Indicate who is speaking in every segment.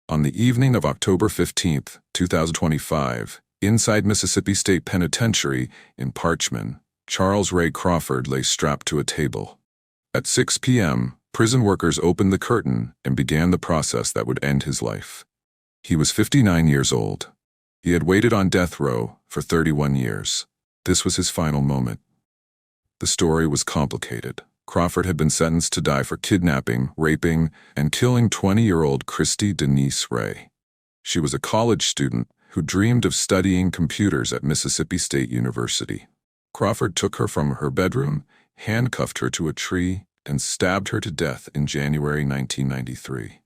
Speaker 1: On the evening of October 15, 2025, inside Mississippi State Penitentiary in Parchman, Charles Ray Crawford lay strapped to a table. At 6 p.m., prison workers opened the curtain and began the process that would end his life. He was 59 years old. He had waited on death row for 31 years. This was his final moment. The story was complicated. Crawford had been sentenced to die for kidnapping, raping, and killing 20-year-old Kristy Ray. She was a college student who dreamed of studying computers at Mississippi State University. Crawford took her from her bedroom, handcuffed her to a tree, and stabbed her to death in January 1993.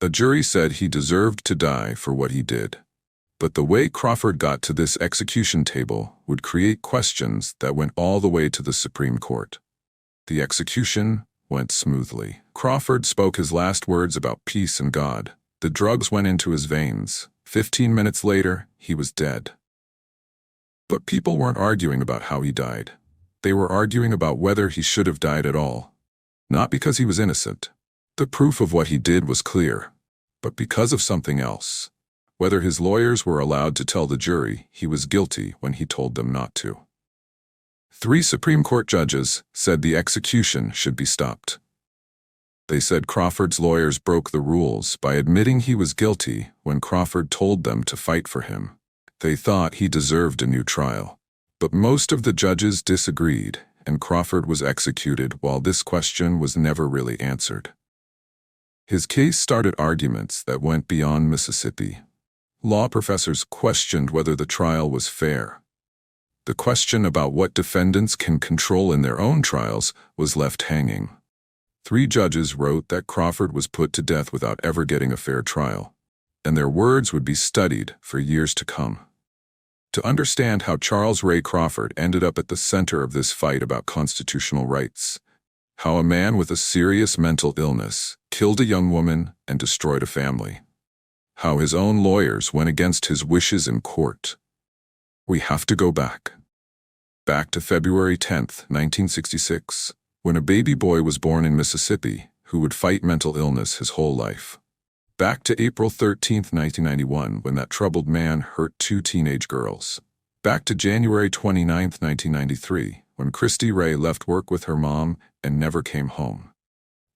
Speaker 1: A jury said he deserved to die for what he did. But the way Crawford got to this execution table would create questions that went all the way to the Supreme Court. The execution went smoothly. Crawford spoke his last words about peace and God. The drugs went into his veins. 15 minutes later, he was dead. But people weren't arguing about how he died. They were arguing about whether he should have died at all. Not because he was innocent. The proof of what he did was clear. But because of something else. Whether his lawyers were allowed to tell the jury he was guilty when he told them not to. 3 Supreme Court judges said the execution should be stopped. They said Crawford's lawyers broke the rules by admitting he was guilty when Crawford told them to fight for him. They thought he deserved a new trial. But most of the judges disagreed, and Crawford was executed while this question was never really answered. His case started arguments that went beyond Mississippi. Law professors questioned whether the trial was fair. The question about what defendants can control in their own trials was left hanging. 3 judges wrote that Crawford was put to death without ever getting a fair trial, and their words would be studied for years to come. To understand how Charles Ray Crawford ended up at the center of this fight about constitutional rights, how a man with a serious mental illness killed a young woman and destroyed a family, how his own lawyers went against his wishes in court, we have to go back. Back to February 10, 1966, when a baby boy was born in Mississippi who would fight mental illness his whole life. Back to April 13, 1991, when that troubled man hurt 2 teenage girls. Back to January 29, 1993, when Kristy Ray left work with her mom and never came home.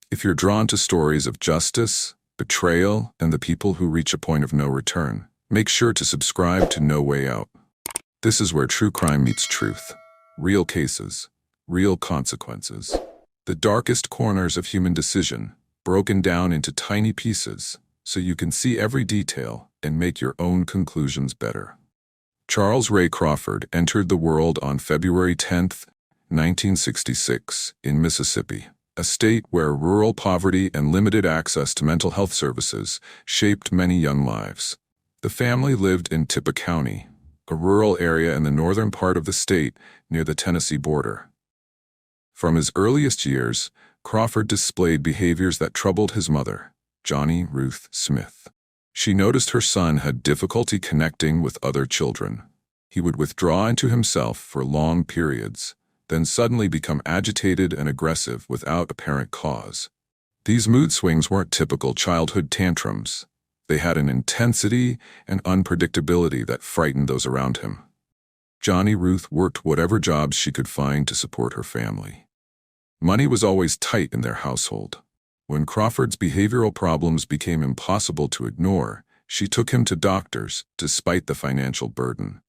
Speaker 1: If you're drawn to stories of justice, betrayal, and the people who reach a point of no return, make sure to subscribe to No Way Out. This is where true crime meets truth. Real cases, real consequences. The darkest corners of human decision, broken down into tiny pieces, so you can see every detail and make your own conclusions better. Charles Ray Crawford entered the world on February 10, 1966, in Mississippi, a state where rural poverty and limited access to mental health services shaped many young lives. The family lived in Tippah County, a rural area in the northern part of the state near the Tennessee border. From his earliest years, Crawford displayed behaviors that troubled his mother, Johnny Ruth Smith. She noticed her son had difficulty connecting with other children. He would withdraw into himself for long periods, then suddenly become agitated and aggressive without apparent cause. These mood swings weren't typical childhood tantrums. They had an intensity and unpredictability that frightened those around him. Johnny Ruth worked whatever jobs she could find to support her family. Money was always tight in their household. When Crawford's behavioral problems became impossible to ignore, she took him to doctors despite the financial burden.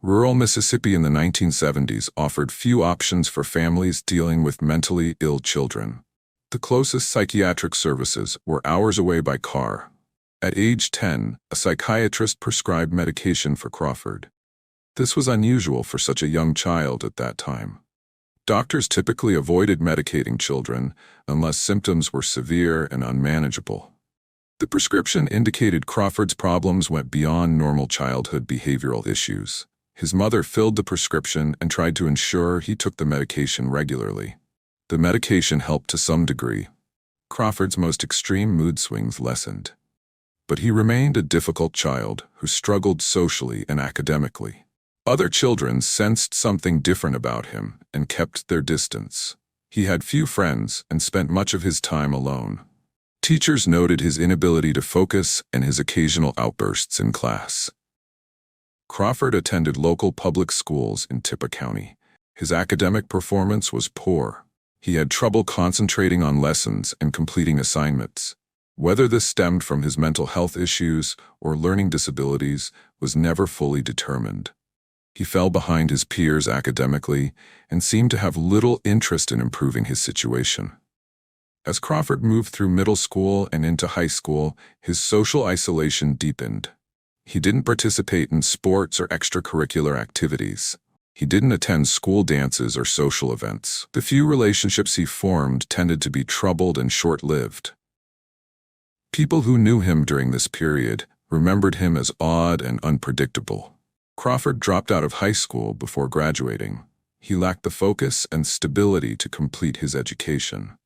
Speaker 1: Rural Mississippi in the 1970s offered few options for families dealing with mentally ill children. The closest psychiatric services were hours away by car. At age 10, a psychiatrist prescribed medication for Crawford. This was unusual for such a young child at that time. Doctors typically avoided medicating children unless symptoms were severe and unmanageable. The prescription indicated Crawford's problems went beyond normal childhood behavioral issues. His mother filled the prescription and tried to ensure he took the medication regularly. The medication helped to some degree. Crawford's most extreme mood swings lessened. But he remained a difficult child who struggled socially and academically. Other children sensed something different about him and kept their distance. He had few friends and spent much of his time alone. Teachers noted his inability to focus and his occasional outbursts in class. Crawford attended local public schools in Tippah County. His academic performance was poor. He had trouble concentrating on lessons and completing assignments. Whether this stemmed from his mental health issues or learning disabilities was never fully determined. He fell behind his peers academically and seemed to have little interest in improving his situation. As Crawford moved through middle school and into high school, his social isolation deepened. He didn't participate in sports or extracurricular activities. He didn't attend school dances or social events. The few relationships he formed tended to be troubled and short-lived. People who knew him during this period remembered him as odd and unpredictable. Crawford dropped out of high school before graduating. He lacked the focus and stability to complete his education.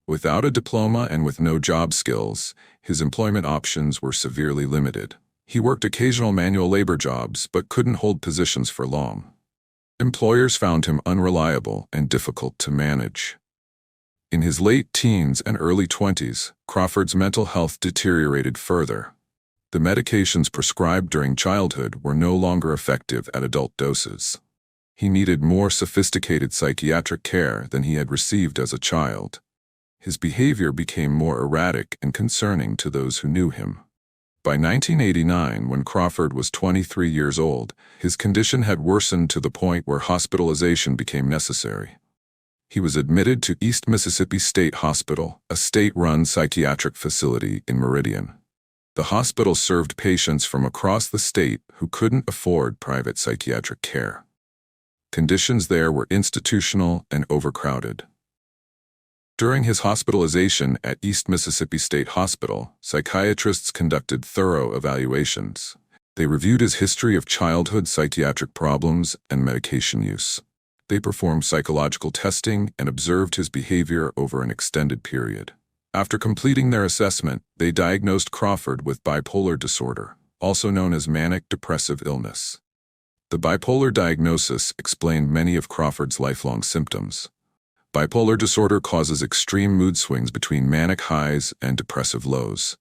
Speaker 1: Without a diploma and with no job skills, his employment options were severely limited. He worked occasional manual labor jobs but couldn't hold positions for long. Employers found him unreliable and difficult to manage. In his late teens and early 20s, Crawford's mental health deteriorated further. The medications prescribed during childhood were no longer effective at adult doses. He needed more sophisticated psychiatric care than he had received as a child. His behavior became more erratic and concerning to those who knew him. By 1989, when Crawford was 23 years old, his condition had worsened to the point where hospitalization became necessary. He was admitted to East Mississippi State Hospital, a state-run psychiatric facility in Meridian. The hospital served patients from across the state who couldn't afford private psychiatric care. Conditions there were institutional and overcrowded. During his hospitalization at East Mississippi State Hospital, psychiatrists conducted thorough evaluations. They reviewed his history of childhood psychiatric problems and medication use. They performed psychological testing and observed his behavior over an extended period. After completing their assessment, they diagnosed Crawford with bipolar disorder, also known as manic depressive illness. The bipolar diagnosis explained many of Crawford's lifelong symptoms. Bipolar disorder causes extreme mood swings between manic highs and depressive lows.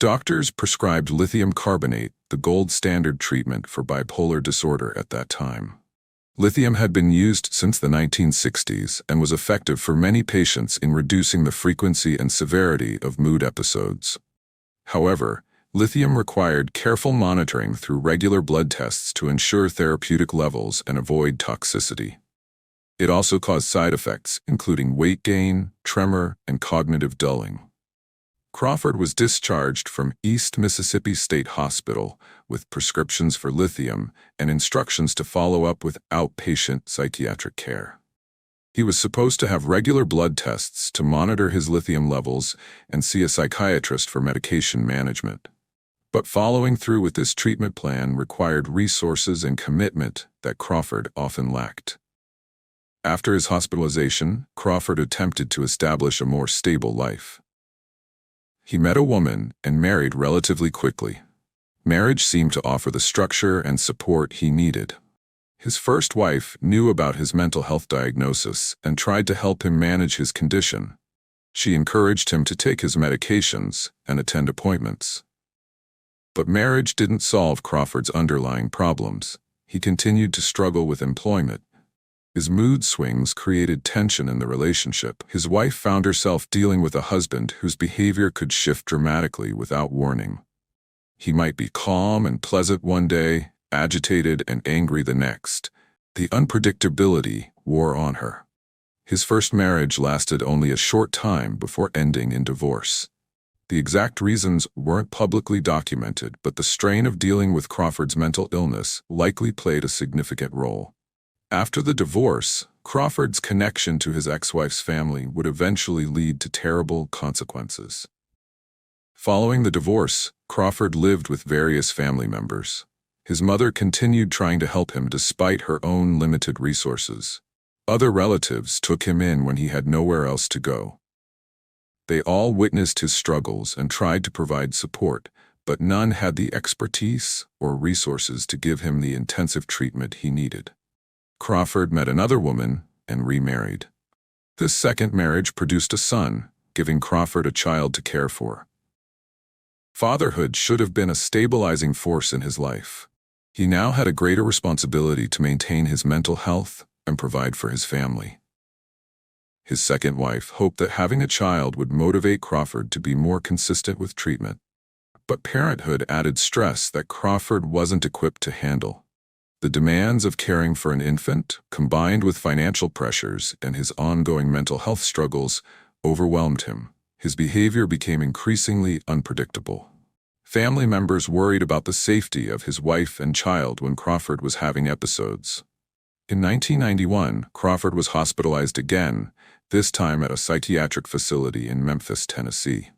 Speaker 1: Doctors prescribed lithium carbonate, the gold standard treatment for bipolar disorder at that time. Lithium had been used since the 1960s and was effective for many patients in reducing the frequency and severity of mood episodes. However, lithium required careful monitoring through regular blood tests to ensure therapeutic levels and avoid toxicity. It also caused side effects, including weight gain, tremor, and cognitive dulling. Crawford was discharged from East Mississippi State Hospital with prescriptions for lithium and instructions to follow up with outpatient psychiatric care. He was supposed to have regular blood tests to monitor his lithium levels and see a psychiatrist for medication management. But following through with this treatment plan required resources and commitment that Crawford often lacked. After his hospitalization, Crawford attempted to establish a more stable life. He met a woman and married relatively quickly. Marriage seemed to offer the structure and support he needed. His first wife knew about his mental health diagnosis and tried to help him manage his condition. She encouraged him to take his medications and attend appointments. But marriage didn't solve Crawford's underlying problems. He continued to struggle with employment. His mood swings created tension in the relationship. His wife found herself dealing with a husband whose behavior could shift dramatically without warning. He might be calm and pleasant one day, agitated and angry the next. The unpredictability wore on her. His first marriage lasted only a short time before ending in divorce. The exact reasons weren't publicly documented, but the strain of dealing with Crawford's mental illness likely played a significant role. After the divorce, Crawford's connection to his ex-wife's family would eventually lead to terrible consequences. Following the divorce, Crawford lived with various family members. His mother continued trying to help him despite her own limited resources. Other relatives took him in when he had nowhere else to go. They all witnessed his struggles and tried to provide support, but none had the expertise or resources to give him the intensive treatment he needed. Crawford met another woman and remarried. This second marriage produced a son, giving Crawford a child to care for. Fatherhood should have been a stabilizing force in his life. He now had a greater responsibility to maintain his mental health and provide for his family. His second wife hoped that having a child would motivate Crawford to be more consistent with treatment. But parenthood added stress that Crawford wasn't equipped to handle. The demands of caring for an infant, combined with financial pressures and his ongoing mental health struggles, overwhelmed him. His behavior became increasingly unpredictable. Family members worried about the safety of his wife and child when Crawford was having episodes. In 1991, Crawford was hospitalized again, this time at a psychiatric facility in Memphis, Tennessee.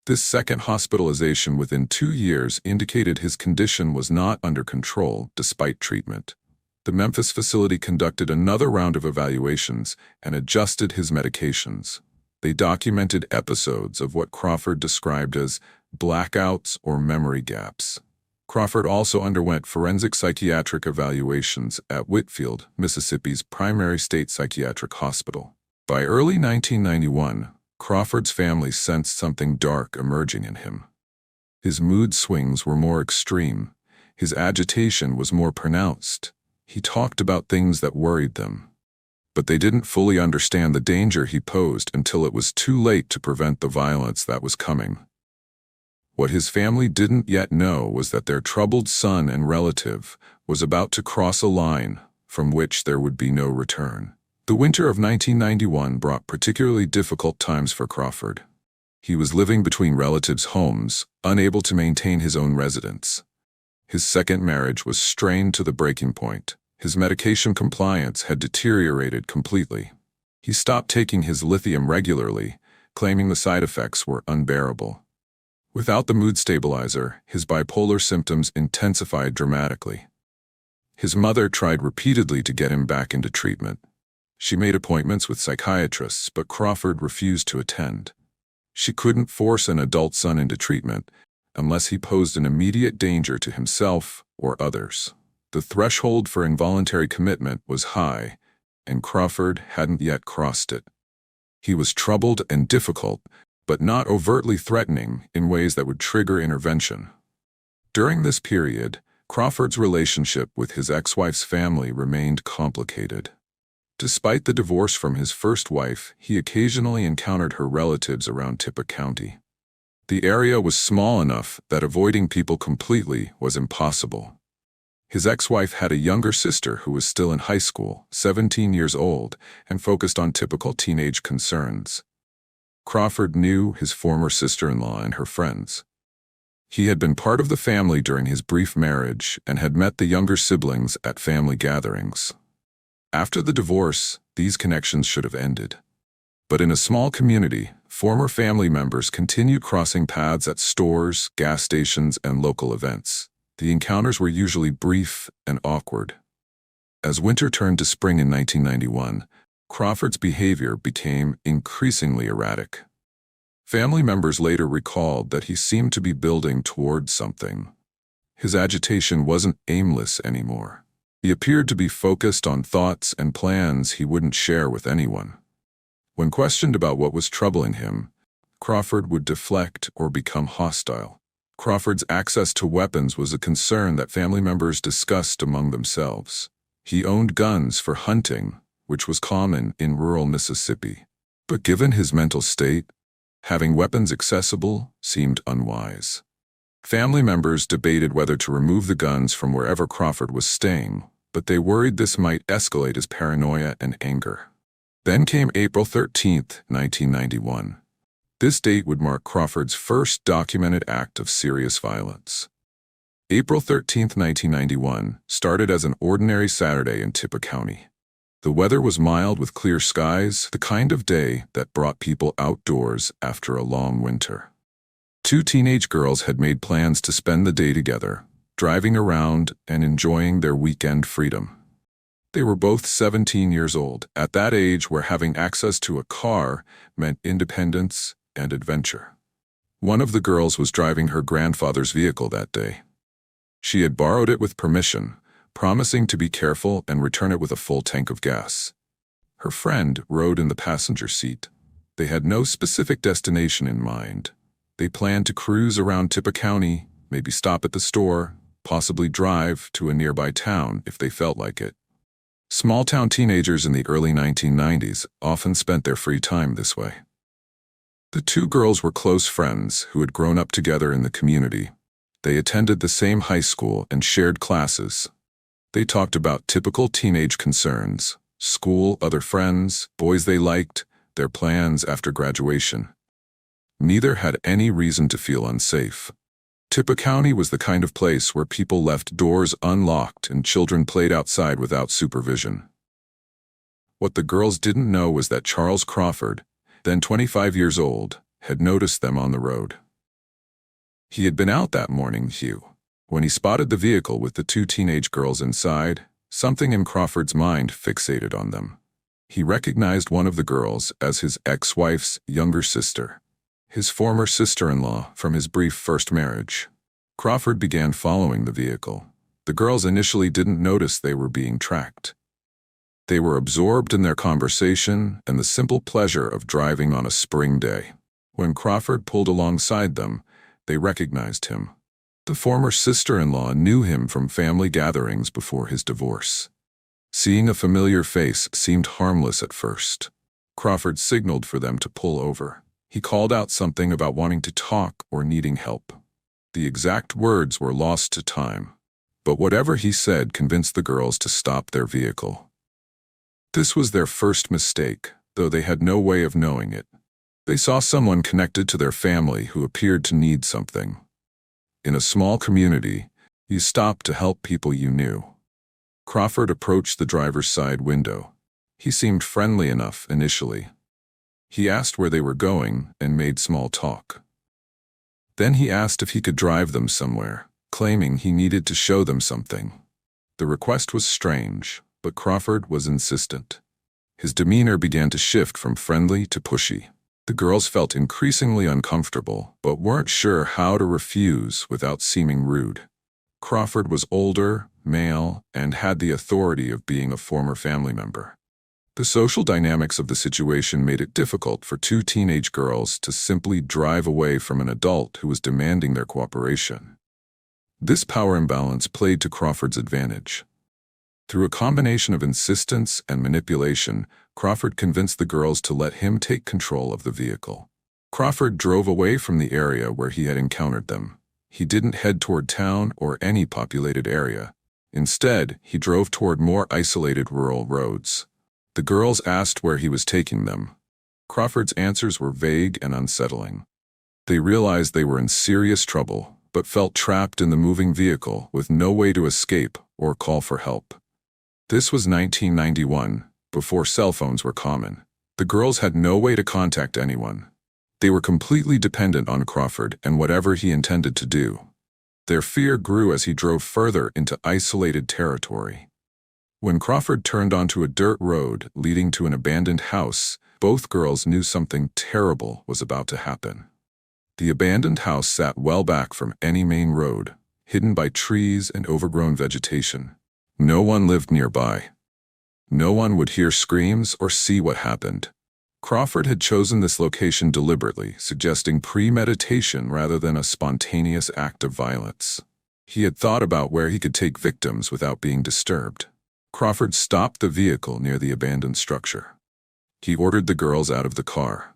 Speaker 1: This second hospitalization within 2 years indicated his condition was not under control despite treatment. The Memphis facility conducted another round of evaluations and adjusted his medications. They documented episodes of what Crawford described as blackouts or memory gaps. Crawford also underwent forensic psychiatric evaluations at Whitfield, Mississippi's primary state psychiatric hospital. By early 1991, Crawford's family sensed something dark emerging in him. His mood swings were more extreme. His agitation was more pronounced. He talked about things that worried them. But they didn't fully understand the danger he posed until it was too late to prevent the violence that was coming. What his family didn't yet know was that their troubled son and relative was about to cross a line from which there would be no return. The winter of 1991 brought particularly difficult times for Crawford. He was living between relatives' homes, unable to maintain his own residence. His second marriage was strained to the breaking point. His medication compliance had deteriorated completely. He stopped taking his lithium regularly, claiming the side effects were unbearable. Without the mood stabilizer, his bipolar symptoms intensified dramatically. His mother tried repeatedly to get him back into treatment. She made appointments with psychiatrists, but Crawford refused to attend. She couldn't force an adult son into treatment unless he posed an immediate danger to himself or others. The threshold for involuntary commitment was high, and Crawford hadn't yet crossed it. He was troubled and difficult, but not overtly threatening in ways that would trigger intervention. During this period, Crawford's relationship with his ex-wife's family remained complicated. Despite the divorce from his first wife, he occasionally encountered her relatives around Tippah County. The area was small enough that avoiding people completely was impossible. His ex-wife had a younger sister who was still in high school, 17 years old, and focused on typical teenage concerns. Crawford knew his former sister-in-law and her friends. He had been part of the family during his brief marriage and had met the younger siblings at family gatherings. After the divorce, these connections should have ended. But in a small community, former family members continued crossing paths at stores, gas stations, and local events. The encounters were usually brief and awkward. As winter turned to spring in 1991, Crawford's behavior became increasingly erratic. Family members later recalled that he seemed to be building toward something. His agitation wasn't aimless anymore. He appeared to be focused on thoughts and plans he wouldn't share with anyone. When questioned about what was troubling him, Crawford would deflect or become hostile. Crawford's access to weapons was a concern that family members discussed among themselves. He owned guns for hunting, which was common in rural Mississippi. But given his mental state, having weapons accessible seemed unwise. Family members debated whether to remove the guns from wherever Crawford was staying, but they worried this might escalate his paranoia and anger. Then came April 13, 1991. This date would mark Crawford's first documented act of serious violence. April 13, 1991, started as an ordinary Saturday in Tippah County. The weather was mild with clear skies, the kind of day that brought people outdoors after a long winter. Two teenage girls had made plans to spend the day together, driving around and enjoying their weekend freedom. They were both 17 years old, at that age where having access to a car meant independence and adventure. One of the girls was driving her grandfather's vehicle that day. She had borrowed it with permission, promising to be careful and return it with a full tank of gas. Her friend rode in the passenger seat. They had no specific destination in mind. They planned to cruise around Tippah County, maybe stop at the store, possibly drive to a nearby town if they felt like it. Small-town teenagers in the early 1990s often spent their free time this way. The two girls were close friends who had grown up together in the community. They attended the same high school and shared classes. They talked about typical teenage concerns: school, other friends, boys they liked, their plans after graduation. Neither had any reason to feel unsafe. Tippah County was the kind of place where people left doors unlocked and children played outside without supervision. What the girls didn't know was that Charles Crawford, then 25 years old, had noticed them on the road. He had been out that morning, when he spotted the vehicle with the two teenage girls inside. Something in Crawford's mind fixated on them. He recognized one of the girls as his ex-wife's younger sister, his former sister-in-law from his brief first marriage. Crawford began following the vehicle. The girls initially didn't notice they were being tracked. They were absorbed in their conversation and the simple pleasure of driving on a spring day. When Crawford pulled alongside them, they recognized him. The former sister-in-law knew him from family gatherings before his divorce. Seeing a familiar face seemed harmless at first. Crawford signaled for them to pull over. He called out something about wanting to talk or needing help. The exact words were lost to time, but whatever he said convinced the girls to stop their vehicle. This was their first mistake, though they had no way of knowing it. They saw someone connected to their family who appeared to need something. In a small community, you stopped to help people you knew. Crawford approached the driver's side window. He seemed friendly enough initially. He asked where they were going and made small talk. Then he asked if he could drive them somewhere, claiming he needed to show them something. The request was strange, but Crawford was insistent. His demeanor began to shift from friendly to pushy. The girls felt increasingly uncomfortable, but weren't sure how to refuse without seeming rude. Crawford was older, male, and had the authority of being a former family member. The social dynamics of the situation made it difficult for two teenage girls to simply drive away from an adult who was demanding their cooperation. This power imbalance played to Crawford's advantage. Through a combination of insistence and manipulation, Crawford convinced the girls to let him take control of the vehicle. Crawford drove away from the area where he had encountered them. He didn't head toward town or any populated area. Instead, he drove toward more isolated rural roads. The girls asked where he was taking them. Crawford's answers were vague and unsettling. They realized they were in serious trouble, but felt trapped in the moving vehicle with no way to escape or call for help. This was 1991, before cell phones were common. The girls had no way to contact anyone. They were completely dependent on Crawford and whatever he intended to do. Their fear grew as he drove further into isolated territory. When Crawford turned onto a dirt road leading to an abandoned house, both girls knew something terrible was about to happen. The abandoned house sat well back from any main road, hidden by trees and overgrown vegetation. No one lived nearby. No one would hear screams or see what happened. Crawford had chosen this location deliberately, suggesting premeditation rather than a spontaneous act of violence. He had thought about where he could take victims without being disturbed. Crawford stopped the vehicle near the abandoned structure. He ordered the girls out of the car.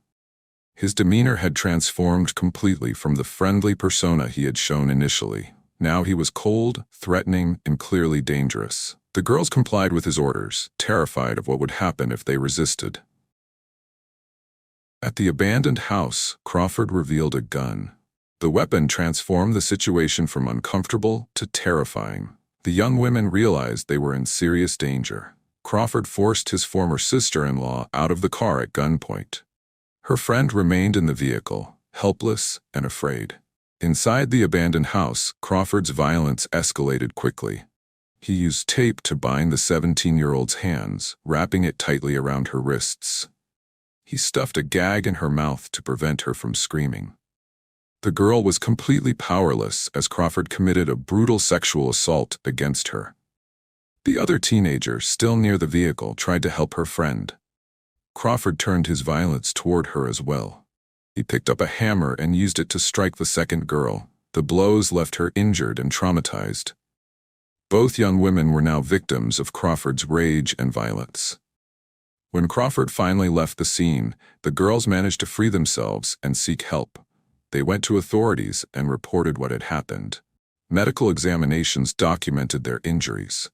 Speaker 1: His demeanor had transformed completely from the friendly persona he had shown initially. Now he was cold, threatening, and clearly dangerous. The girls complied with his orders, terrified of what would happen if they resisted. At the abandoned house, Crawford revealed a gun. The weapon transformed the situation from uncomfortable to terrifying. The young women realized they were in serious danger. Crawford forced his former sister-in-law out of the car at gunpoint. Her friend remained in the vehicle, helpless and afraid. Inside the abandoned house, Crawford's violence escalated quickly. He used tape to bind the 17-year-old's hands, wrapping it tightly around her wrists. He stuffed a gag in her mouth to prevent her from screaming. The girl was completely powerless as Crawford committed a brutal sexual assault against her. The other teenager, still near the vehicle, tried to help her friend. Crawford turned his violence toward her as well. He picked up a hammer and used it to strike the second girl. The blows left her injured and traumatized. Both young women were now victims of Crawford's rage and violence. When Crawford finally left the scene, the girls managed to free themselves and seek help. They went to authorities and reported what had happened. Medical examinations documented their injuries.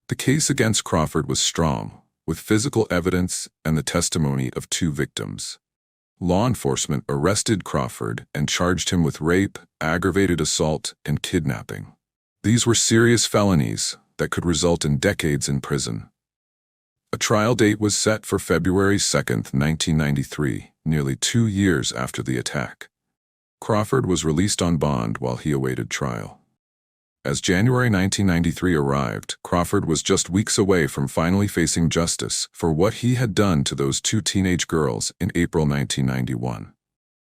Speaker 1: The case against Crawford was strong, with physical evidence and the testimony of 2 victims. Law enforcement arrested Crawford and charged him with rape, aggravated assault, and kidnapping. These were serious felonies that could result in decades in prison. A trial date was set for February 2, 1993, nearly 2 years after the attack. Crawford was released on bond while he awaited trial. As January 1993 arrived, Crawford was just weeks away from finally facing justice for what he had done to those 2 teenage girls in April 1991.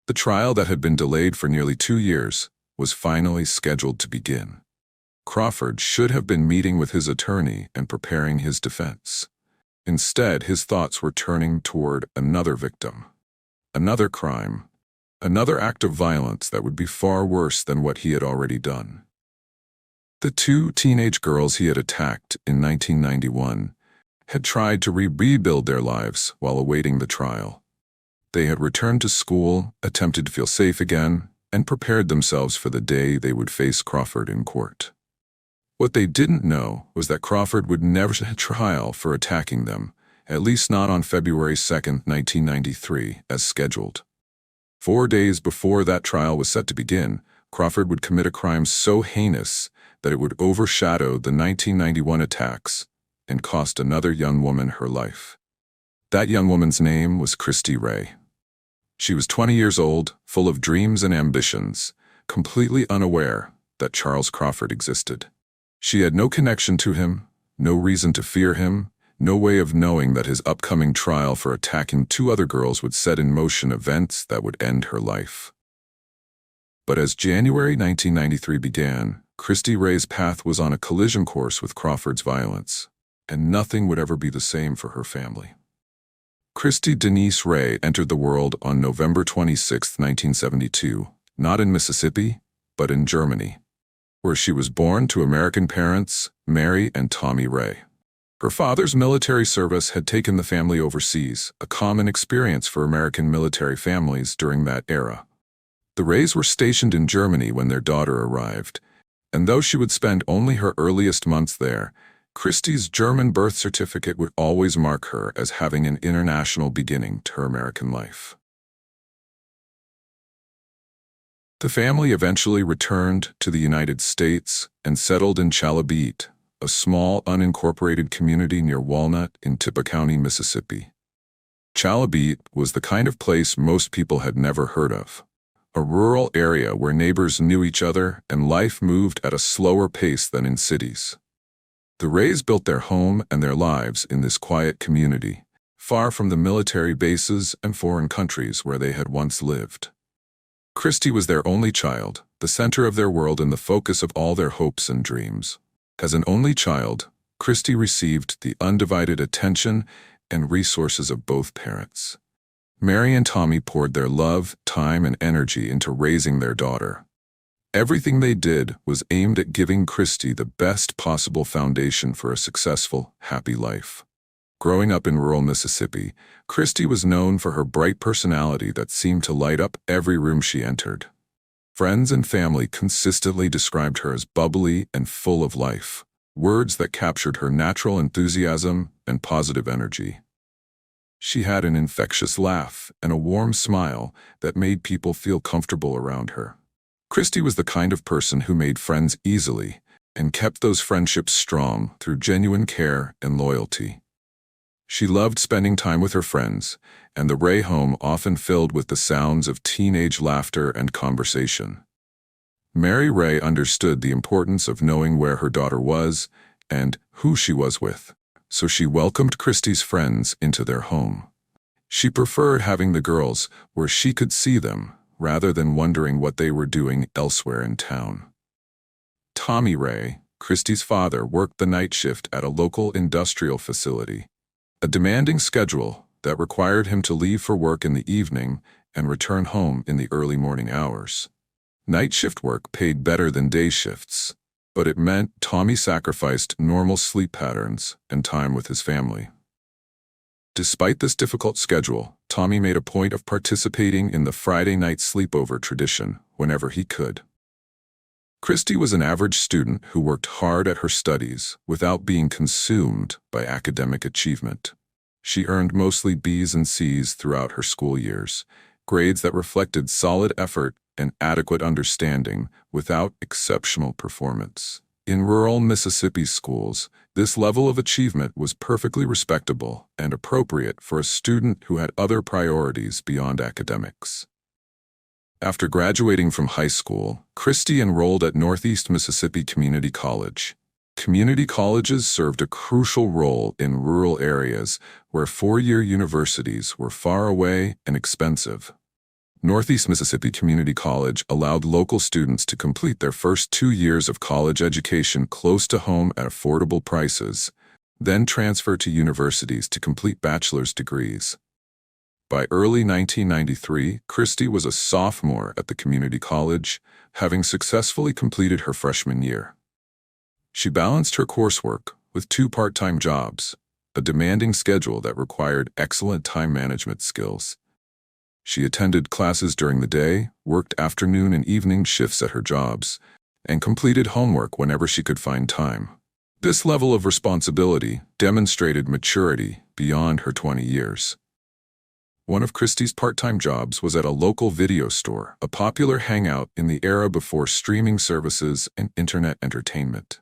Speaker 1: The trial that had been delayed for nearly 2 years was finally scheduled to begin. Crawford should have been meeting with his attorney and preparing his defense. Instead, his thoughts were turning toward another victim, another crime, another act of violence that would be far worse than what he had already done. The 2 teenage girls he had attacked in 1991 had tried to rebuild their lives while awaiting the trial. They had returned to school, attempted to feel safe again, and prepared themselves for the day they would face Crawford in court. What they didn't know was that Crawford would never have trial for attacking them, at least not on February 2, 1993, as scheduled. 4 days before that trial was set to begin, Crawford would commit a crime so heinous that it would overshadow the 1991 attacks and cost another young woman her life. That young woman's name was Kristy Ray. She was 20 years old, full of dreams and ambitions, completely unaware that Charles Crawford existed. She had no connection to him, no reason to fear him, no way of knowing that his upcoming trial for attacking 2 other girls would set in motion events that would end her life. But as January 1993 began, Kristy Ray's path was on a collision course with Crawford's violence, and nothing would ever be the same for her family. Kristy Denise Ray entered the world on November 26, 1972, not in Mississippi, but in Germany, where she was born to American parents, Mary and Tommy Ray. Her father's military service had taken the family overseas, a common experience for American military families during that era. The Rays were stationed in Germany when their daughter arrived, and though she would spend only her earliest months there, Kristy's German birth certificate would always mark her as having an international beginning to her American life. The family eventually returned to the United States and settled in Chalabite, a small unincorporated community near Walnut in Tippah County, Mississippi. Chalabite was the kind of place most people had never heard of. A rural area where neighbors knew each other and life moved at a slower pace than in cities. The Rays built their home and their lives in this quiet community, far from the military bases and foreign countries where they had once lived. Kristy was their only child, the center of their world and the focus of all their hopes and dreams. As an only child, Kristy received the undivided attention and resources of both parents. Mary and Tommy poured their love, time, and energy into raising their daughter. Everything they did was aimed at giving Kristy the best possible foundation for a successful, happy life. Growing up in rural Mississippi, Kristy was known for her bright personality that seemed to light up every room she entered. Friends and family consistently described her as bubbly and full of life, words that captured her natural enthusiasm and positive energy. She had an infectious laugh and a warm smile that made people feel comfortable around her. Kristy was the kind of person who made friends easily and kept those friendships strong through genuine care and loyalty. She loved spending time with her friends, and the Ray home often filled with the sounds of teenage laughter and conversation. Mary Ray understood the importance of knowing where her daughter was and who she was with, so she welcomed Kristy's friends into their home. She preferred having the girls where she could see them, rather than wondering what they were doing elsewhere in town. Tommy Ray, Kristy's father, worked the night shift at a local industrial facility, a demanding schedule that required him to leave for work in the evening and return home in the early morning hours. Night shift work paid better than day shifts, but it meant Tommy sacrificed normal sleep patterns and time with his family. Despite this difficult schedule, Tommy made a point of participating in the Friday night sleepover tradition whenever he could. Kristy was an average student who worked hard at her studies without being consumed by academic achievement. She earned mostly B's and C's throughout her school years, grades that reflected solid effort and adequate understanding without exceptional performance. In rural Mississippi schools, this level of achievement was perfectly respectable and appropriate for a student who had other priorities beyond academics. After graduating from high school, Kristy enrolled at Northeast Mississippi Community College. Community colleges served a crucial role in rural areas where four-year universities were far away and expensive. Northeast Mississippi Community College allowed local students to complete their first 2 years of college education close to home at affordable prices, then transfer to universities to complete bachelor's degrees. By early 1993, Kristy was a sophomore at the community college, having successfully completed her freshman year. She balanced her coursework with 2 part-time jobs, a demanding schedule that required excellent time management skills. She attended classes during the day, worked afternoon and evening shifts at her jobs, and completed homework whenever she could find time. This level of responsibility demonstrated maturity beyond her 20 years. One of Kristy's part-time jobs was at a local video store, a popular hangout in the era before streaming services and internet entertainment.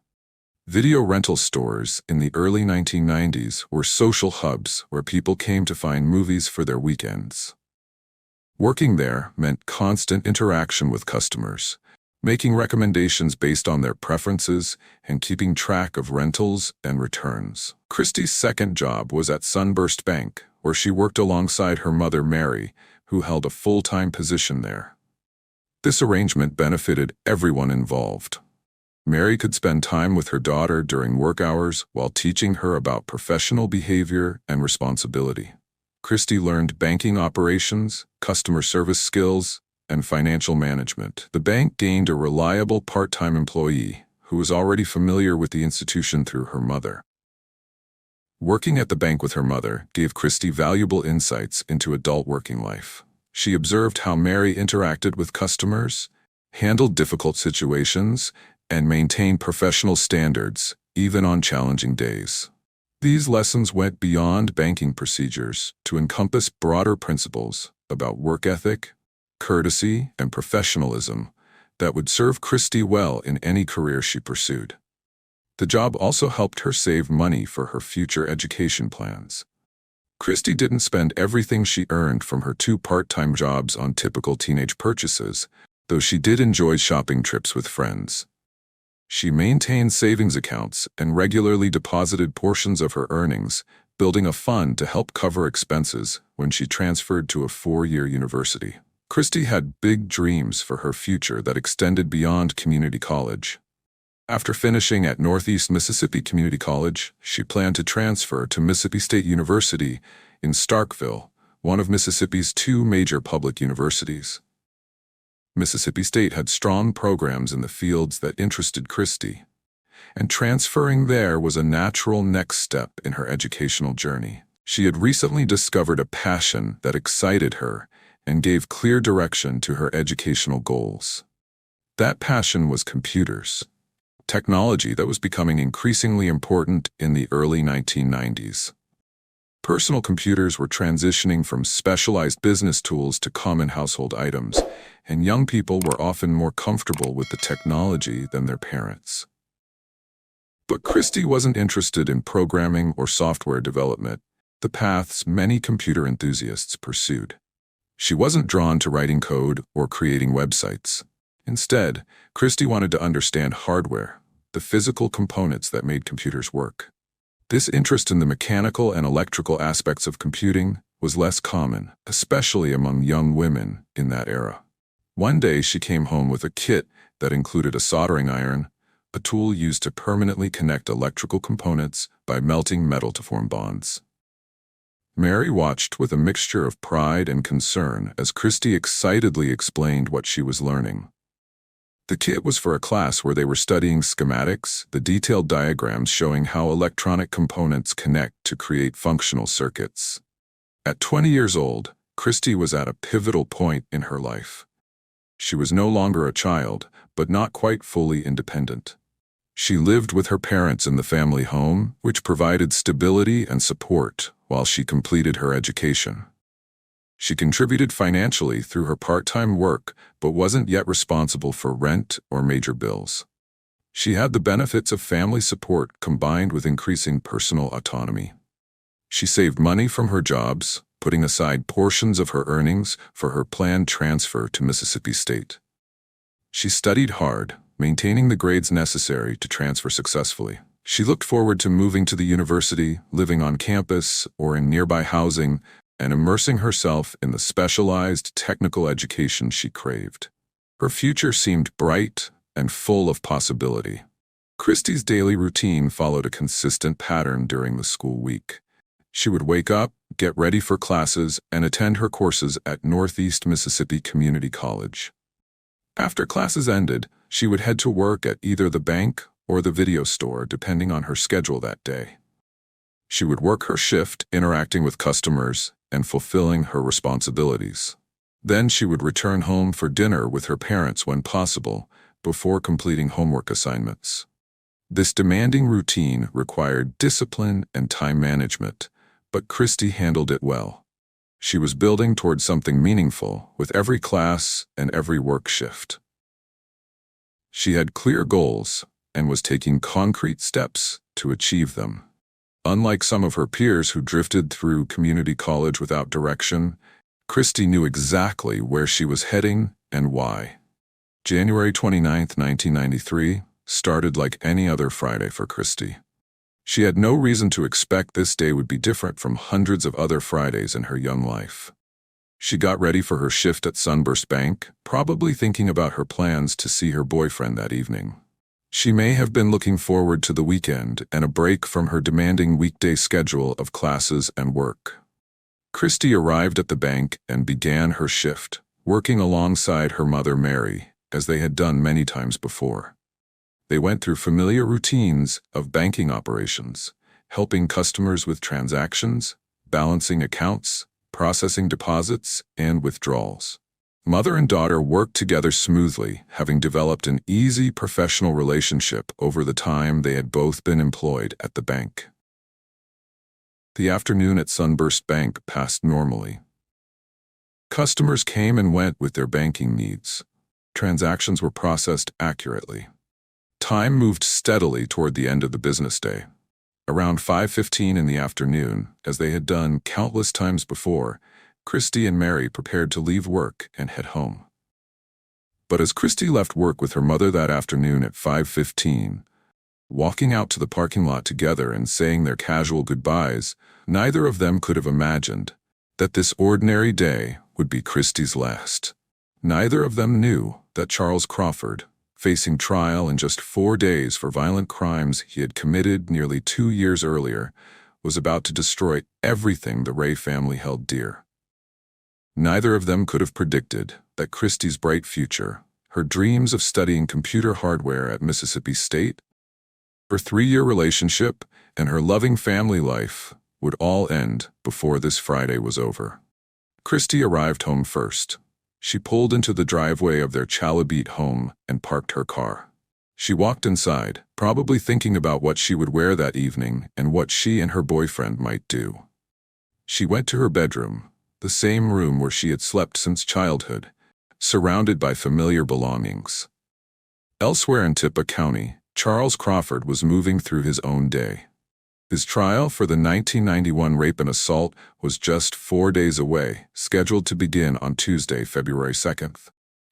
Speaker 1: Video rental stores in the early 1990s were social hubs where people came to find movies for their weekends. Working there meant constant interaction with customers, making recommendations based on their preferences and keeping track of rentals and returns. Kristy's second job was at Sunburst Bank, where she worked alongside her mother Mary, who held a full-time position there. This arrangement benefited everyone involved. Mary could spend time with her daughter during work hours while teaching her about professional behavior and responsibility. Kristy learned banking operations, customer service skills, and financial management. The bank gained a reliable part-time employee who was already familiar with the institution through her mother. Working at the bank with her mother gave Kristy valuable insights into adult working life. She observed how Mary interacted with customers, handled difficult situations, and maintained professional standards, even on challenging days. These lessons went beyond banking procedures to encompass broader principles about work ethic, courtesy, and professionalism that would serve Kristy well in any career she pursued. The job also helped her save money for her future education plans. Kristy didn't spend everything she earned from her 2 part-time jobs on typical teenage purchases, though she did enjoy shopping trips with friends. She maintained savings accounts and regularly deposited portions of her earnings, building a fund to help cover expenses when she transferred to a 4-year university. Kristy had big dreams for her future that extended beyond community college. After finishing at Northeast Mississippi Community College, she planned to transfer to Mississippi State University in Starkville, one of Mississippi's 2 major public universities. Mississippi State had strong programs in the fields that interested Kristy, and transferring there was a natural next step in her educational journey. She had recently discovered a passion that excited her and gave clear direction to her educational goals. That passion was computers, technology that was becoming increasingly important in the early 1990s. Personal computers were transitioning from specialized business tools to common household items, and young people were often more comfortable with the technology than their parents. But Kristy wasn't interested in programming or software development, the paths many computer enthusiasts pursued. She wasn't drawn to writing code or creating websites. Instead, Kristy wanted to understand hardware, the physical components that made computers work. This interest in the mechanical and electrical aspects of computing was less common, especially among young women in that era. One day she came home with a kit that included a soldering iron, a tool used to permanently connect electrical components by melting metal to form bonds. Mary watched with a mixture of pride and concern as Kristy excitedly explained what she was learning. The kit was for a class where they were studying schematics, the detailed diagrams showing how electronic components connect to create functional circuits. At 20 years old, Kristy was at a pivotal point in her life. She was no longer a child, but not quite fully independent. She lived with her parents in the family home, which provided stability and support while she completed her education. She contributed financially through her part-time work, but wasn't yet responsible for rent or major bills. She had the benefits of family support combined with increasing personal autonomy. She saved money from her jobs, putting aside portions of her earnings for her planned transfer to Mississippi State. She studied hard, maintaining the grades necessary to transfer successfully. She looked forward to moving to the university, living on campus or in nearby housing, and immersing herself in the specialized technical education she craved. Her future seemed bright and full of possibility. Kristy's daily routine followed a consistent pattern during the school week. She would wake up, get ready for classes, and attend her courses at Northeast Mississippi Community College. After classes ended, she would head to work at either the bank or the video store depending on her schedule that day. She would work her shift interacting with customers and fulfilling her responsibilities. Then she would return home for dinner with her parents when possible, before completing homework assignments. This demanding routine required discipline and time management, but Kristy handled it well. She was building towards something meaningful with every class and every work shift. She had clear goals and was taking concrete steps to achieve them. Unlike some of her peers who drifted through community college without direction, Kristy knew exactly where she was heading and why. January 29, 1993, started like any other Friday for Kristy. She had no reason to expect this day would be different from hundreds of other Fridays in her young life. She got ready for her shift at Sunburst Bank, probably thinking about her plans to see her boyfriend that evening. She may have been looking forward to the weekend and a break from her demanding weekday schedule of classes and work. Kristy arrived at the bank and began her shift, working alongside her mother Mary, as they had done many times before. They went through familiar routines of banking operations, helping customers with transactions, balancing accounts, processing deposits, and withdrawals. Mother and daughter worked together smoothly, having developed an easy professional relationship over the time they had both been employed at the bank. The afternoon at Sunburst Bank passed normally. Customers came and went with their banking needs. Transactions were processed accurately. Time moved steadily toward the end of the business day. Around 5:15 in the afternoon, as they had done countless times before, Kristy and Mary prepared to leave work and head home. But as Kristy left work with her mother that afternoon at 5:15, walking out to the parking lot together and saying their casual goodbyes, neither of them could have imagined that this ordinary day would be Kristy's last. Neither of them knew that Charles Crawford, facing trial in just 4 days for violent crimes he had committed nearly 2 years earlier, was about to destroy everything the Ray family held dear. Neither of them could have predicted that Kristy's bright future, her dreams of studying computer hardware at Mississippi State, her 3-year relationship, and her loving family life would all end before this Friday was over. Kristy arrived home first. She pulled into the driveway of their Chalabite home and parked her car. She walked inside, probably thinking about what she would wear that evening and what she and her boyfriend might do. She went to her bedroom, the same room where she had slept since childhood, surrounded by familiar belongings. Elsewhere in Tippah County, Charles Crawford was moving through his own day. His trial for the 1991 rape and assault was just 4 days away, scheduled to begin on Tuesday, February 2nd.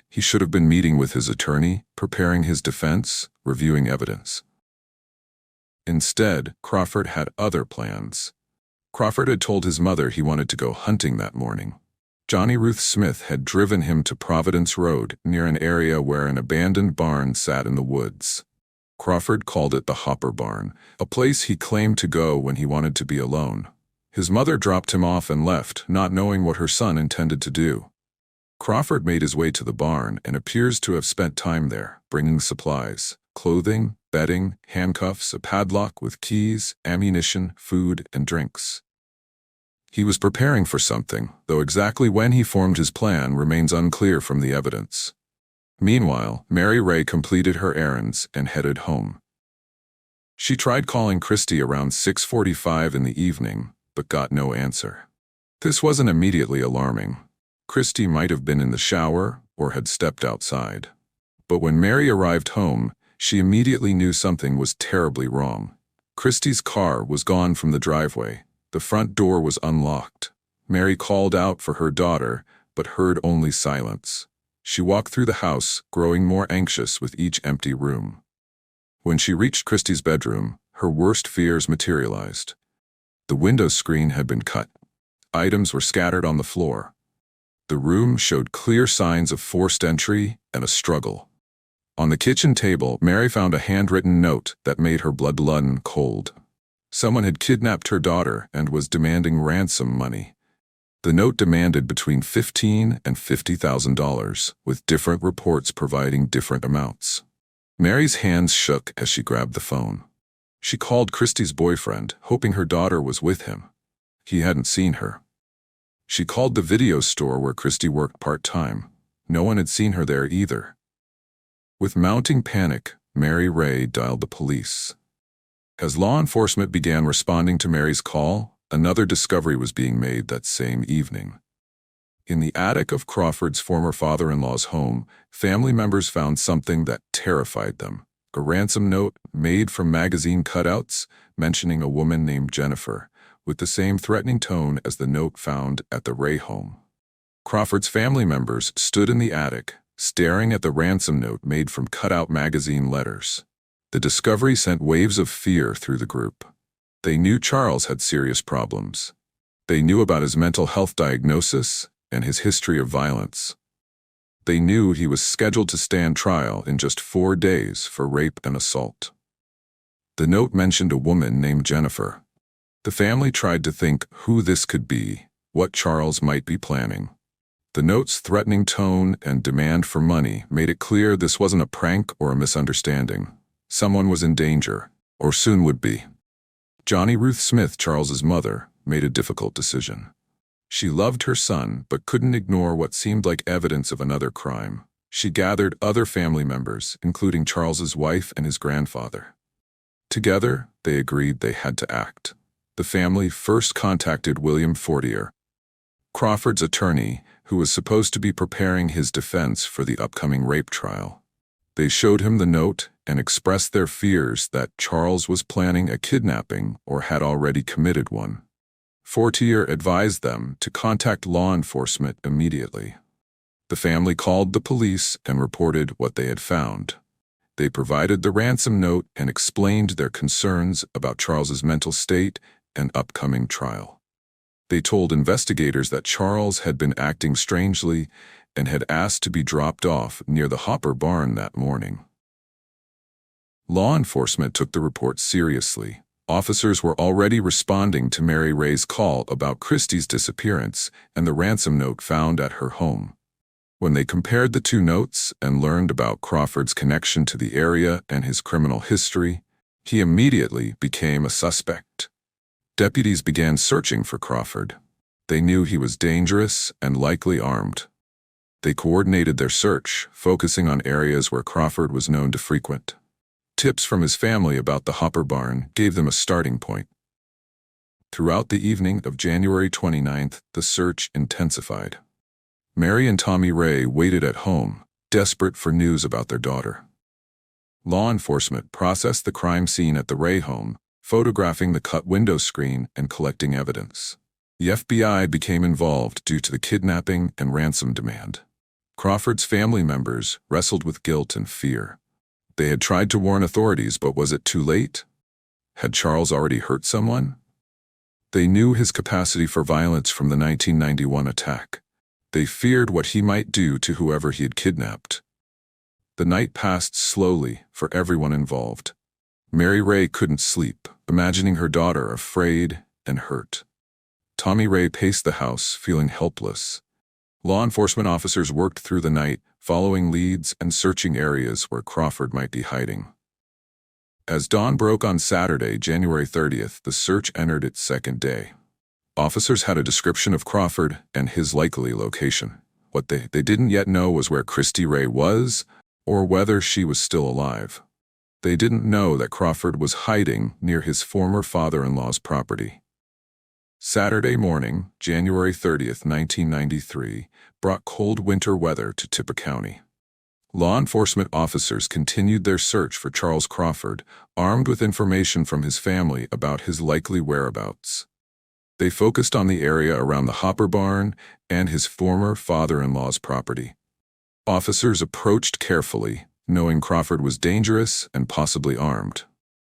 Speaker 1: He should have been meeting with his attorney, preparing his defense, reviewing evidence. Instead, Crawford had other plans. Crawford had told his mother he wanted to go hunting that morning. Johnny Ruth Smith had driven him to Providence Road, near an area where an abandoned barn sat in the woods. Crawford called it the Hopper Barn, a place he claimed to go when he wanted to be alone. His mother dropped him off and left, not knowing what her son intended to do. Crawford made his way to the barn and appears to have spent time there, bringing supplies, clothing, bedding, handcuffs, a padlock with keys, ammunition, food, and drinks. He was preparing for something, though exactly when he formed his plan remains unclear from the evidence. Meanwhile, Mary Ray completed her errands and headed home. She tried calling Kristy around 6:45 in the evening, but got no answer. This wasn't immediately alarming. Kristy might have been in the shower or had stepped outside. But when Mary arrived home, she immediately knew something was terribly wrong. Kristy's car was gone from the driveway. The front door was unlocked. Mary called out for her daughter, but heard only silence. She walked through the house, growing more anxious with each empty room. When she reached Kristy's bedroom, her worst fears materialized. The window screen had been cut. Items were scattered on the floor. The room showed clear signs of forced entry and a struggle. On the kitchen table, Mary found a handwritten note that made her blood run cold. Someone had kidnapped her daughter and was demanding ransom money. The note demanded between $15,000 and $50,000, with different reports providing different amounts. Mary's hands shook as she grabbed the phone. She called Kristy's boyfriend, hoping her daughter was with him. He hadn't seen her. She called the video store where Kristy worked part-time. No one had seen her there either. With mounting panic, Mary Ray dialed the police. As law enforcement began responding to Mary's call, another discovery was being made that same evening. In the attic of Crawford's former father-in-law's home, family members found something that terrified them. A ransom note made from magazine cutouts mentioning a woman named Jennifer, with the same threatening tone as the note found at the Ray home. Crawford's family members stood in the attic, staring at the ransom note made from cutout magazine letters. The discovery sent waves of fear through the group. They knew Charles had serious problems. They knew about his mental health diagnosis and his history of violence. They knew he was scheduled to stand trial in just 4 days for rape and assault. The note mentioned a woman named Jennifer. The family tried to think who this could be, what Charles might be planning. The note's threatening tone and demand for money made it clear this wasn't a prank or a misunderstanding. Someone was in danger, or soon would be. Johnny Ruth Smith, Charles's mother, made a difficult decision. She loved her son, but couldn't ignore what seemed like evidence of another crime. She gathered other family members, including Charles's wife and his grandfather. Together, they agreed they had to act. The family first contacted William Fortier, Crawford's attorney, who was supposed to be preparing his defense for the upcoming rape trial. They showed him the note and expressed their fears that Charles was planning a kidnapping or had already committed one. Fortier advised them to contact law enforcement immediately. The family called the police and reported what they had found. They provided the ransom note and explained their concerns about Charles's mental state and upcoming trial. They told investigators that Charles had been acting strangely and had asked to be dropped off near the Hopper barn that morning. Law enforcement took the report seriously. Officers were already responding to Mary Ray's call about Kristy's disappearance and the ransom note found at her home. When they compared the two notes and learned about Crawford's connection to the area and his criminal history, he immediately became a suspect. Deputies began searching for Crawford. They knew he was dangerous and likely armed. They coordinated their search, focusing on areas where Crawford was known to frequent. Tips from his family about the Hopper barn gave them a starting point. Throughout the evening of January 29th, the search intensified. Mary and Tommy Ray waited at home, desperate for news about their daughter. Law enforcement processed the crime scene at the Ray home, photographing the cut window screen and collecting evidence. The FBI became involved due to the kidnapping and ransom demand. Crawford's family members wrestled with guilt and fear. They had tried to warn authorities, but was it too late? Had Charles already hurt someone? They knew his capacity for violence from the 1991 attack. They feared what he might do to whoever he had kidnapped. The night passed slowly for everyone involved. Mary Ray couldn't sleep, imagining her daughter afraid and hurt. Tommy Ray paced the house, feeling helpless. Law enforcement officers worked through the night, following leads and searching areas where Crawford might be hiding. As dawn broke on Saturday, January 30th, the search entered its second day. Officers had a description of Crawford and his likely location. What they didn't yet know was where Kristy Ray was, or whether she was still alive. They didn't know that Crawford was hiding near his former father-in-law's property. Saturday morning, January 30th, 1993, brought cold winter weather to Tippah County. Law enforcement officers continued their search for Charles Crawford, armed with information from his family about his likely whereabouts. They focused on the area around the Hopper barn and his former father-in-law's property. Officers approached carefully, knowing Crawford was dangerous and possibly armed.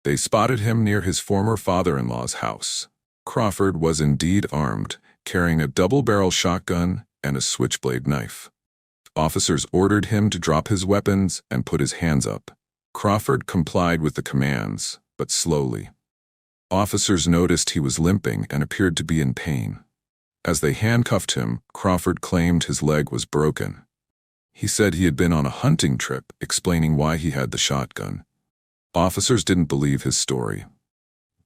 Speaker 1: They spotted him near his former father-in-law's house. Crawford was indeed armed, carrying a double-barrel shotgun and a switchblade knife. Officers ordered him to drop his weapons and put his hands up. Crawford complied with the commands, but slowly. Officers noticed he was limping and appeared to be in pain. As they handcuffed him, Crawford claimed his leg was broken. He said he had been on a hunting trip, explaining why he had the shotgun. Officers didn't believe his story.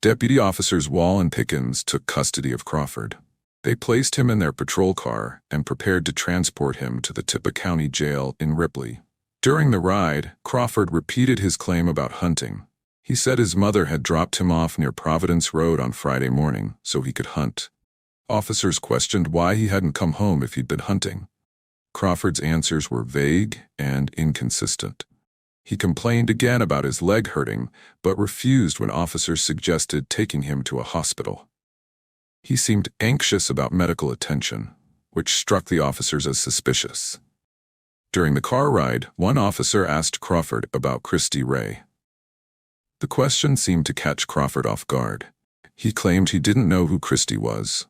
Speaker 1: Deputy officers Wall and Pickens took custody of Crawford. They placed him in their patrol car and prepared to transport him to the Tippah County Jail in Ripley. During the ride, Crawford repeated his claim about hunting. He said his mother had dropped him off near Providence Road on Friday morning so he could hunt. Officers questioned why he hadn't come home if he'd been hunting. Crawford's answers were vague and inconsistent. He complained again about his leg hurting, but refused when officers suggested taking him to a hospital. He seemed anxious about medical attention, which struck the officers as suspicious. During the car ride, one officer asked Crawford about Kristy Ray. The question seemed to catch Crawford off guard. He claimed he didn't know who Kristy was.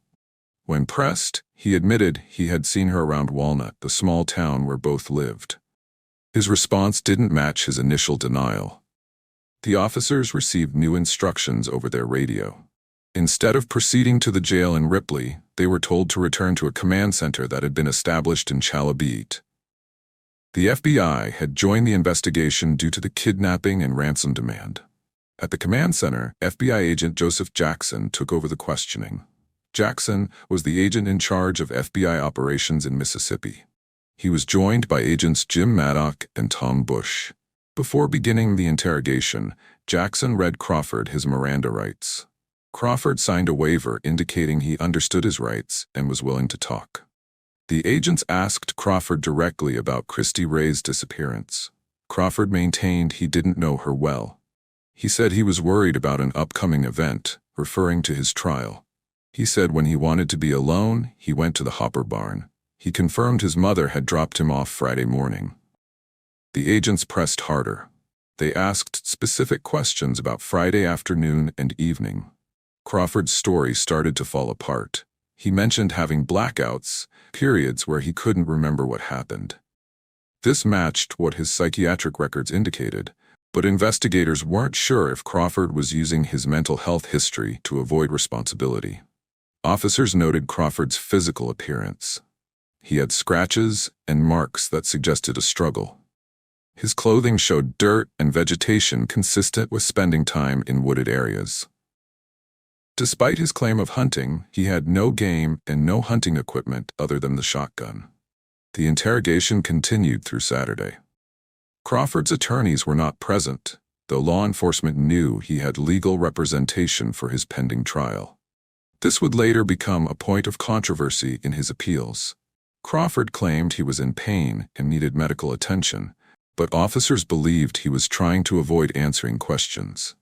Speaker 1: When pressed, he admitted he had seen her around Walnut, the small town where both lived. His response didn't match his initial denial. The officers received new instructions over their radio. Instead of proceeding to the jail in Ripley, they were told to return to a command center that had been established in Chalabite. The FBI had joined the investigation due to the kidnapping and ransom demand. At the command center, FBI agent Joseph Jackson took over the questioning. Jackson was the agent in charge of FBI operations in Mississippi. He was joined by agents Jim Maddock and Tom Bush. Before beginning the interrogation, Jackson read Crawford his Miranda rights. Crawford signed a waiver indicating he understood his rights and was willing to talk. The agents asked Crawford directly about Kristy Ray's disappearance. Crawford maintained he didn't know her well. He said he was worried about an upcoming event, referring to his trial. He said when he wanted to be alone, he went to the Hopper barn. He confirmed his mother had dropped him off Friday morning. The agents pressed harder. They asked specific questions about Friday afternoon and evening. Crawford's story started to fall apart. He mentioned having blackouts, periods where he couldn't remember what happened. This matched what his psychiatric records indicated, but investigators weren't sure if Crawford was using his mental health history to avoid responsibility. Officers noted Crawford's physical appearance. He had scratches and marks that suggested a struggle. His clothing showed dirt and vegetation consistent with spending time in wooded areas. Despite his claim of hunting, he had no game and no hunting equipment other than the shotgun. The interrogation continued through Saturday. Crawford's attorneys were not present, though law enforcement knew he had legal representation for his pending trial. This would later become a point of controversy in his appeals. Crawford claimed he was in pain and needed medical attention, but officers believed he was trying to avoid answering questions.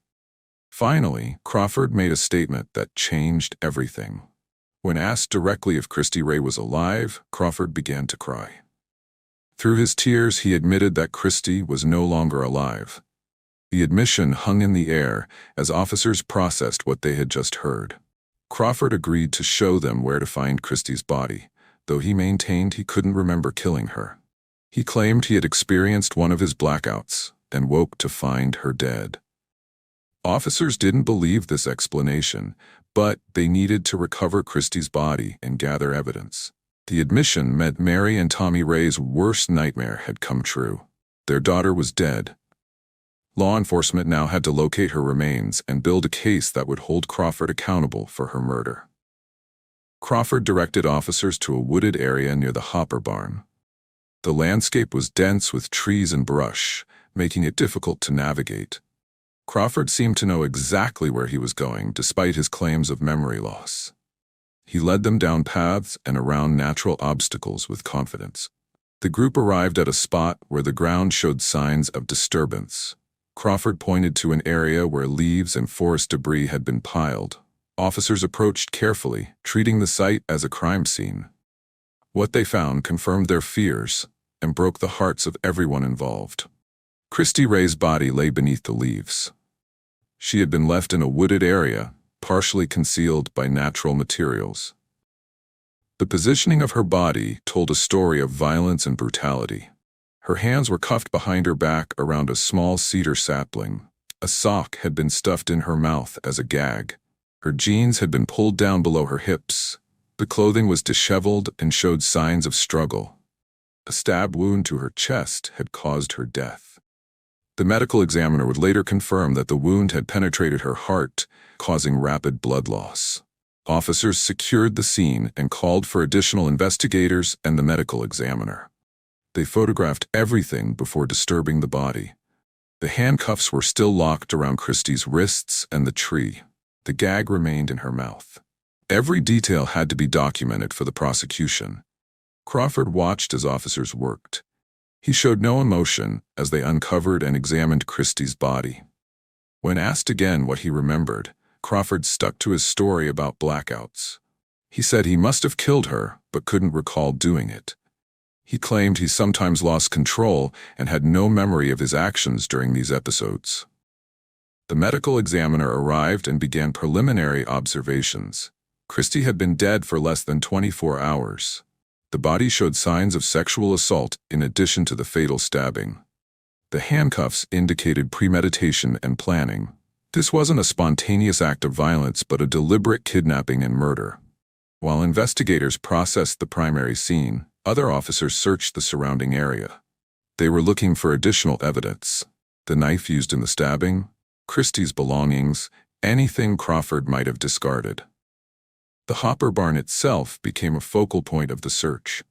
Speaker 1: Finally, Crawford made a statement that changed everything. When asked directly if Kristy Ray was alive, Crawford began to cry. Through his tears, he admitted that Kristy was no longer alive. The admission hung in the air as officers processed what they had just heard. Crawford agreed to show them where to find Kristy's body, though he maintained he couldn't remember killing her. He claimed he had experienced one of his blackouts and woke to find her dead. Officers didn't believe this explanation, but they needed to recover Kristy's body and gather evidence. The admission meant Mary and Tommy Ray's worst nightmare had come true. Their daughter was dead. Law enforcement now had to locate her remains and build a case that would hold Crawford accountable for her murder. Crawford directed officers to a wooded area near the Hopper barn. The landscape was dense with trees and brush, making it difficult to navigate. Crawford seemed to know exactly where he was going, despite his claims of memory loss. He led them down paths and around natural obstacles with confidence. The group arrived at a spot where the ground showed signs of disturbance. Crawford pointed to an area where leaves and forest debris had been piled. Officers approached carefully, treating the site as a crime scene. What they found confirmed their fears and broke the hearts of everyone involved. Kristy Ray's body lay beneath the leaves. She had been left in a wooded area, partially concealed by natural materials. The positioning of her body told a story of violence and brutality. Her hands were cuffed behind her back around a small cedar sapling. A sock had been stuffed in her mouth as a gag. Her jeans had been pulled down below her hips. The clothing was disheveled and showed signs of struggle. A stab wound to her chest had caused her death. The medical examiner would later confirm that the wound had penetrated her heart, causing rapid blood loss. Officers secured the scene and called for additional investigators and the medical examiner. They photographed everything before disturbing the body. The handcuffs were still locked around Kristy's wrists and the tree. The gag remained in her mouth. Every detail had to be documented for the prosecution. Crawford watched as officers worked. He showed no emotion as they uncovered and examined Kristy's body. When asked again what he remembered, Crawford stuck to his story about blackouts. He said he must have killed her, but couldn't recall doing it. He claimed he sometimes lost control and had no memory of his actions during these episodes. The medical examiner arrived and began preliminary observations. Kristy had been dead for less than 24 hours. The body showed signs of sexual assault in addition to the fatal stabbing. The handcuffs indicated premeditation and planning. This wasn't a spontaneous act of violence, but a deliberate kidnapping and murder. While investigators processed the primary scene, other officers searched the surrounding area. They were looking for additional evidence: the knife used in the stabbing, Kristy's belongings, anything Crawford might have discarded. The Hopper barn itself became a focal point of the search.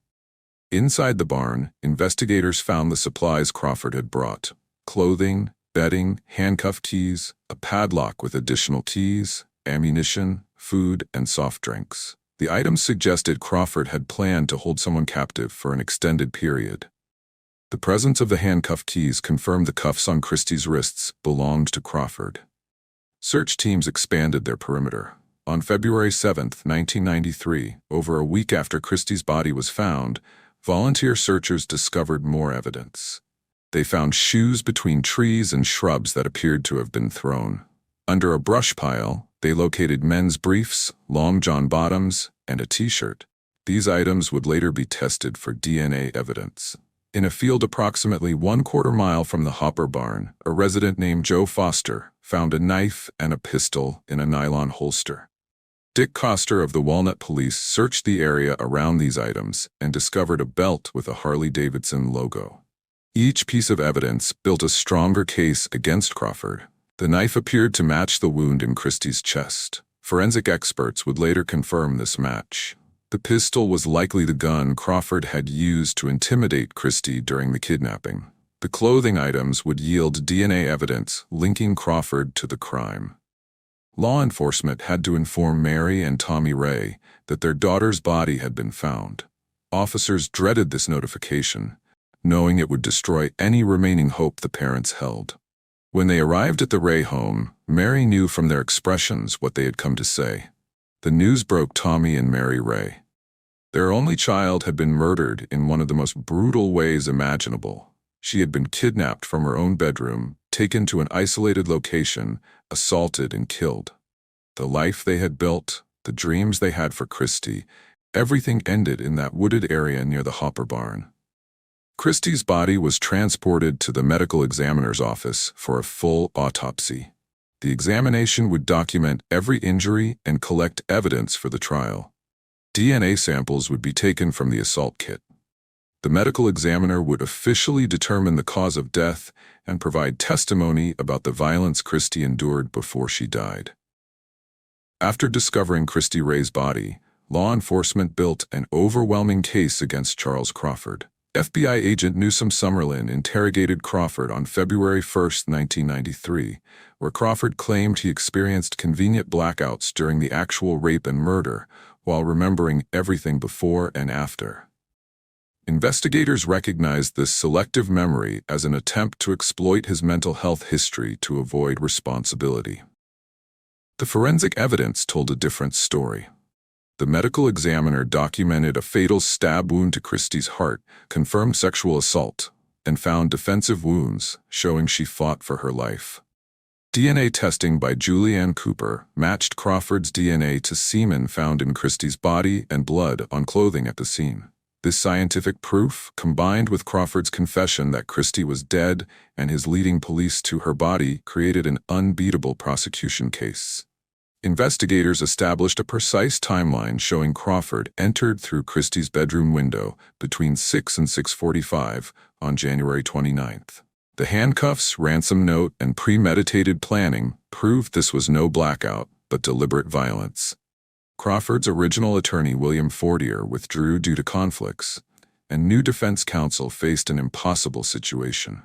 Speaker 1: Inside the barn, investigators found the supplies Crawford had brought: clothing, bedding, handcuff keys, a padlock with additional keys, ammunition, food, and soft drinks. The items suggested Crawford had planned to hold someone captive for an extended period. The presence of the handcuff keys confirmed the cuffs on Kristy's wrists belonged to Crawford. Search teams expanded their perimeter. On February 7, 1993, over a week after Kristy's body was found, volunteer searchers discovered more evidence. They found shoes between trees and shrubs that appeared to have been thrown. Under a brush pile, they located men's briefs, long john bottoms, and a t-shirt. These items would later be tested for DNA evidence. In a field approximately 1/4 mile from the Hopper barn, a resident named Joe Foster found a knife and a pistol in a nylon holster. Dick Coster of the Walnut Police searched the area around these items and discovered a belt with a Harley-Davidson logo. Each piece of evidence built a stronger case against Crawford. The knife appeared to match the wound in Kristy's chest. Forensic experts would later confirm this match. The pistol was likely the gun Crawford had used to intimidate Kristy during the kidnapping. The clothing items would yield DNA evidence linking Crawford to the crime. Law enforcement had to inform Mary and Tommy Ray that their daughter's body had been found. Officers dreaded this notification, knowing it would destroy any remaining hope the parents held. When they arrived at the Ray home, Mary knew from their expressions what they had come to say. The news broke Tommy and Mary Ray. Their only child had been murdered in one of the most brutal ways imaginable. She had been kidnapped from her own bedroom, taken to an isolated location, assaulted and killed. The life they had built, the dreams they had for Kristy, everything ended in that wooded area near the Hopper barn. Kristy's body was transported to the medical examiner's office for a full autopsy. The examination would document every injury and collect evidence for the trial. DNA samples would be taken from the assault kit. The medical examiner would officially determine the cause of death and provide testimony about the violence Kristy endured before she died. After discovering Kristy Ray's body, law enforcement built an overwhelming case against Charles Crawford. FBI agent Newsom Summerlin interrogated Crawford on February 1, 1993, where Crawford claimed he experienced convenient blackouts during the actual rape and murder, while remembering everything before and after. Investigators recognized this selective memory as an attempt to exploit his mental health history to avoid responsibility. The forensic evidence told a different story. The medical examiner documented a fatal stab wound to Kristy's heart, confirmed sexual assault, and found defensive wounds, showing she fought for her life. DNA testing by Julianne Cooper matched Crawford's DNA to semen found in Kristy's body and blood on clothing at the scene. This scientific proof, combined with Crawford's confession that Kristy was dead and his leading police to her body, created an unbeatable prosecution case. Investigators established a precise timeline showing Crawford entered through Kristy's bedroom window between 6 and 6:45 on January 29th. The handcuffs, ransom note, and premeditated planning proved this was no blackout, but deliberate violence. Crawford's original attorney, William Fortier, withdrew due to conflicts, and new defense counsel faced an impossible situation.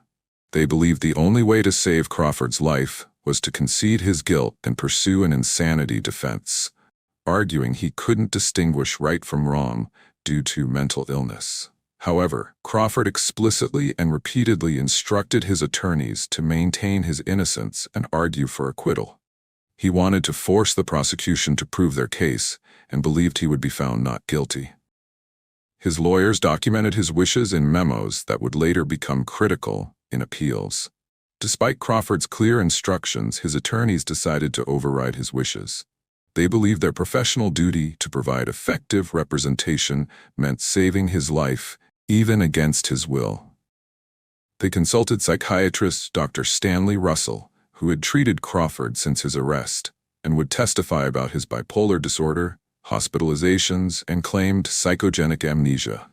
Speaker 1: They believed the only way to save Crawford's life was to concede his guilt and pursue an insanity defense, arguing he couldn't distinguish right from wrong due to mental illness. However, Crawford explicitly and repeatedly instructed his attorneys to maintain his innocence and argue for acquittal. He wanted to force the prosecution to prove their case and believed he would be found not guilty. His lawyers documented his wishes in memos that would later become critical in appeals. Despite Crawford's clear instructions, his attorneys decided to override his wishes. They believed their professional duty to provide effective representation meant saving his life, even against his will. They consulted psychiatrist Dr. Stanley Russell, who had treated Crawford since his arrest, and would testify about his bipolar disorder, hospitalizations, and claimed psychogenic amnesia.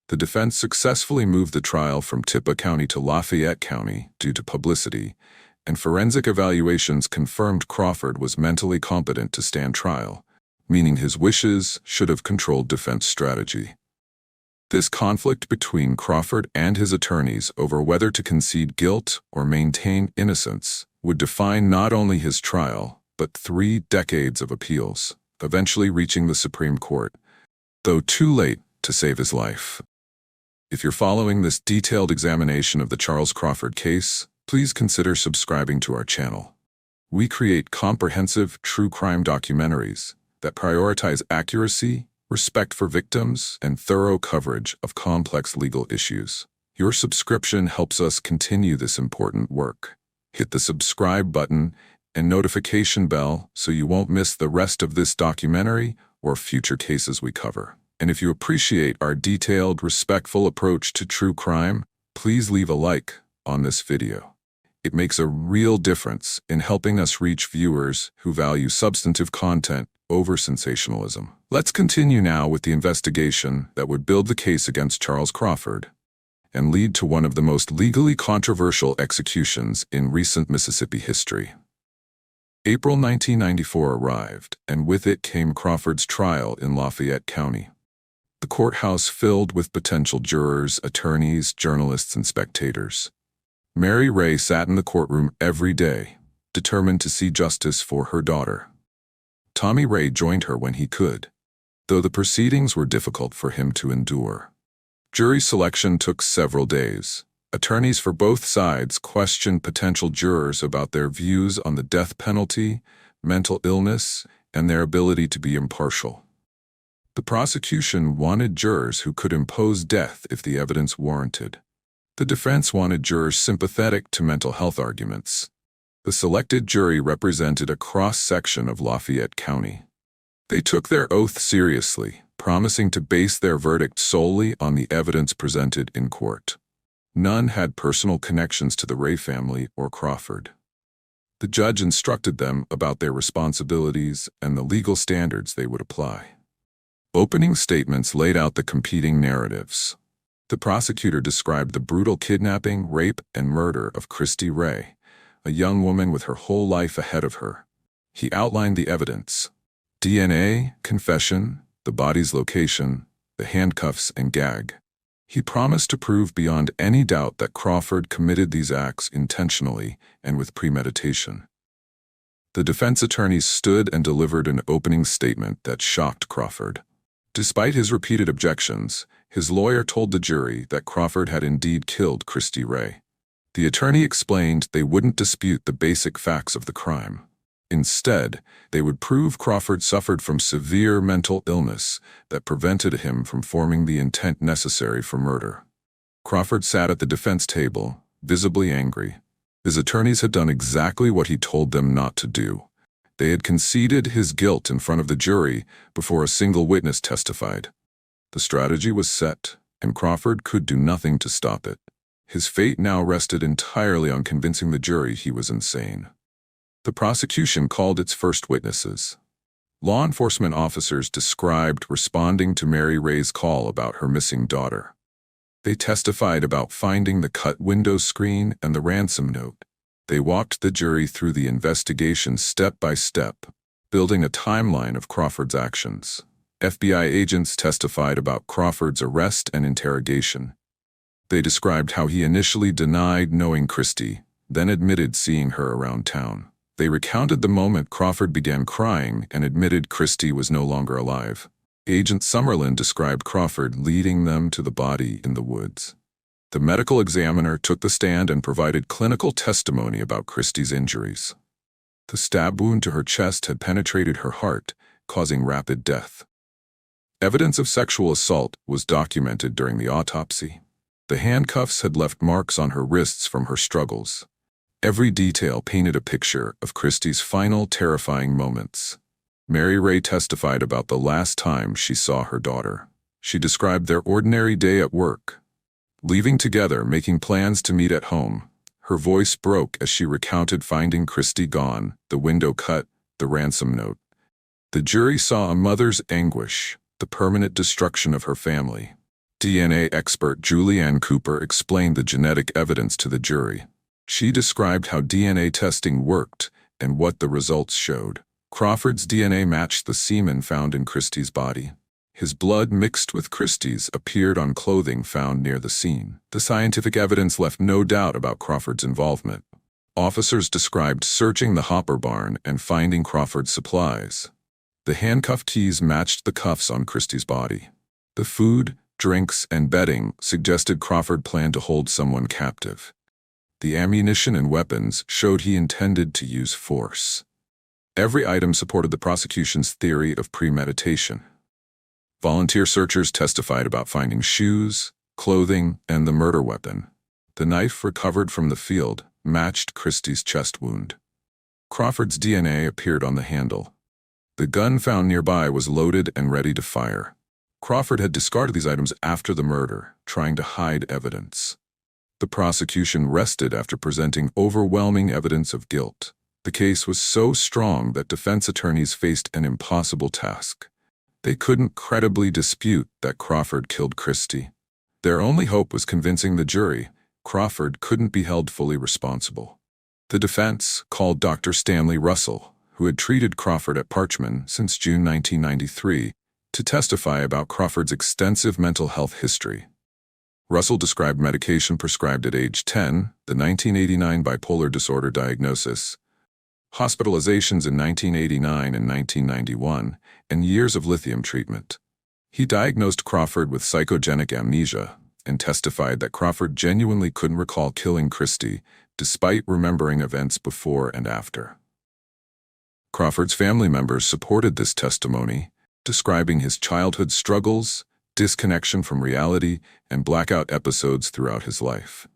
Speaker 1: The defense successfully moved the trial from Tippah County to Lafayette County due to publicity, and forensic evaluations confirmed Crawford was mentally competent to stand trial, meaning his wishes should have controlled defense strategy. This conflict between Crawford and his attorneys over whether to concede guilt or maintain innocence would define not only his trial, but 3 decades of appeals, eventually reaching the Supreme Court, though too late to save his life. If you're following this detailed examination of the Charles Crawford case, please consider subscribing to our channel. We create comprehensive true crime documentaries that prioritize accuracy, respect for victims, and thorough coverage of complex legal issues. Your subscription helps us continue this important work. Hit the subscribe button and notification bell so you won't miss the rest of this documentary or future cases we cover. And if you appreciate our detailed, respectful approach to true crime, please leave a like on this video. It makes a real difference in helping us reach viewers who value substantive content over sensationalism. Let's continue now with the investigation that would build the case against Charles Crawford and lead to one of the most legally controversial executions in recent Mississippi history. April 1994 arrived, and with it came Crawford's trial in Lafayette County. The courthouse filled with potential jurors, attorneys, journalists, and spectators. Mary Ray sat in the courtroom every day, determined to see justice for her daughter. Tommy Ray joined her when he could, though the proceedings were difficult for him to endure. Jury selection took several days. Attorneys for both sides questioned potential jurors about their views on the death penalty, mental illness, and their ability to be impartial. The prosecution wanted jurors who could impose death if the evidence warranted. The defense wanted jurors sympathetic to mental health arguments. The selected jury represented a cross-section of Lafayette County. They took their oath seriously, promising to base their verdict solely on the evidence presented in court. None had personal connections to the Ray family or Crawford. The judge instructed them about their responsibilities and the legal standards they would apply. Opening statements laid out the competing narratives. The prosecutor described the brutal kidnapping, rape, and murder of Kristy Ray, a young woman with her whole life ahead of her. He outlined the evidence: DNA, confession, the body's location, the handcuffs and gag. He promised to prove beyond any doubt that Crawford committed these acts intentionally and with premeditation. The defense attorneys stood and delivered an opening statement that shocked Crawford. Despite his repeated objections, his lawyer told the jury that Crawford had indeed killed Kristy Ray. The attorney explained they wouldn't dispute the basic facts of the crime. Instead, they would prove Crawford suffered from severe mental illness that prevented him from forming the intent necessary for murder. Crawford sat at the defense table, visibly angry. His attorneys had done exactly what he told them not to do. They had conceded his guilt in front of the jury before a single witness testified. The strategy was set, and Crawford could do nothing to stop it. His fate now rested entirely on convincing the jury he was insane. The prosecution called its first witnesses. Law enforcement officers described responding to Mary Ray's call about her missing daughter. They testified about finding the cut window screen and the ransom note. They walked the jury through the investigation step by step, building a timeline of Crawford's actions. FBI agents testified about Crawford's arrest and interrogation. They described how he initially denied knowing Kristy, then admitted seeing her around town. They recounted the moment Crawford began crying and admitted Kristy was no longer alive. Agent Summerlin described Crawford leading them to the body in the woods. The medical examiner took the stand and provided clinical testimony about Kristy's injuries. The stab wound to her chest had penetrated her heart, causing rapid death. Evidence of sexual assault was documented during the autopsy. The handcuffs had left marks on her wrists from her struggles. Every detail painted a picture of Kristy's final terrifying moments. Mary Ray testified about the last time she saw her daughter. She described their ordinary day at work, leaving together, making plans to meet at home. Her voice broke as she recounted finding Kristy gone, the window cut, the ransom note. The jury saw a mother's anguish, the permanent destruction of her family. DNA expert Julianne Cooper explained the genetic evidence to the jury. She described how DNA testing worked and what the results showed. Crawford's DNA matched the semen found in Kristy's body. His blood mixed with Kristy's appeared on clothing found near the scene. The scientific evidence left no doubt about Crawford's involvement. Officers described searching the Hopper barn and finding Crawford's supplies. The handcuff keys matched the cuffs on Kristy's body. The food, drinks, and bedding suggested Crawford planned to hold someone captive. The ammunition and weapons showed he intended to use force. Every item supported the prosecution's theory of premeditation. Volunteer searchers testified about finding shoes, clothing, and the murder weapon. The knife recovered from the field matched Kristy's chest wound. Crawford's DNA appeared on the handle. The gun found nearby was loaded and ready to fire. Crawford had discarded these items after the murder, trying to hide evidence. The prosecution rested after presenting overwhelming evidence of guilt. The case was so strong that defense attorneys faced an impossible task. They couldn't credibly dispute that Crawford killed Kristy. Their only hope was convincing the jury Crawford couldn't be held fully responsible. The defense called Dr. Stanley Russell, who had treated Crawford at Parchman since June 1993, to testify about Crawford's extensive mental health history. Russell described medication prescribed at age 10, the 1989 bipolar disorder diagnosis, hospitalizations in 1989 and 1991, and years of lithium treatment. He diagnosed Crawford with psychogenic amnesia and testified that Crawford genuinely couldn't recall killing Kristy, despite remembering events before and after. Crawford's family members supported this testimony, describing his childhood struggles, disconnection from reality, and blackout episodes throughout his life.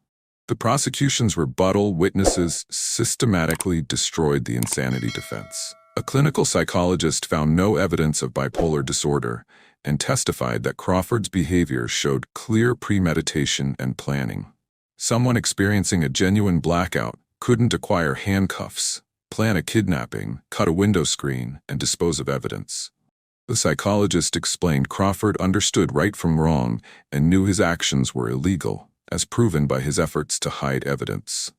Speaker 1: The prosecution's rebuttal witnesses systematically destroyed the insanity defense. A clinical psychologist found no evidence of bipolar disorder and testified that Crawford's behavior showed clear premeditation and planning. Someone experiencing a genuine blackout couldn't acquire handcuffs, plan a kidnapping, cut a window screen, and dispose of evidence. The psychologist explained Crawford understood right from wrong and knew his actions were illegal, as proven by his efforts to hide evidence.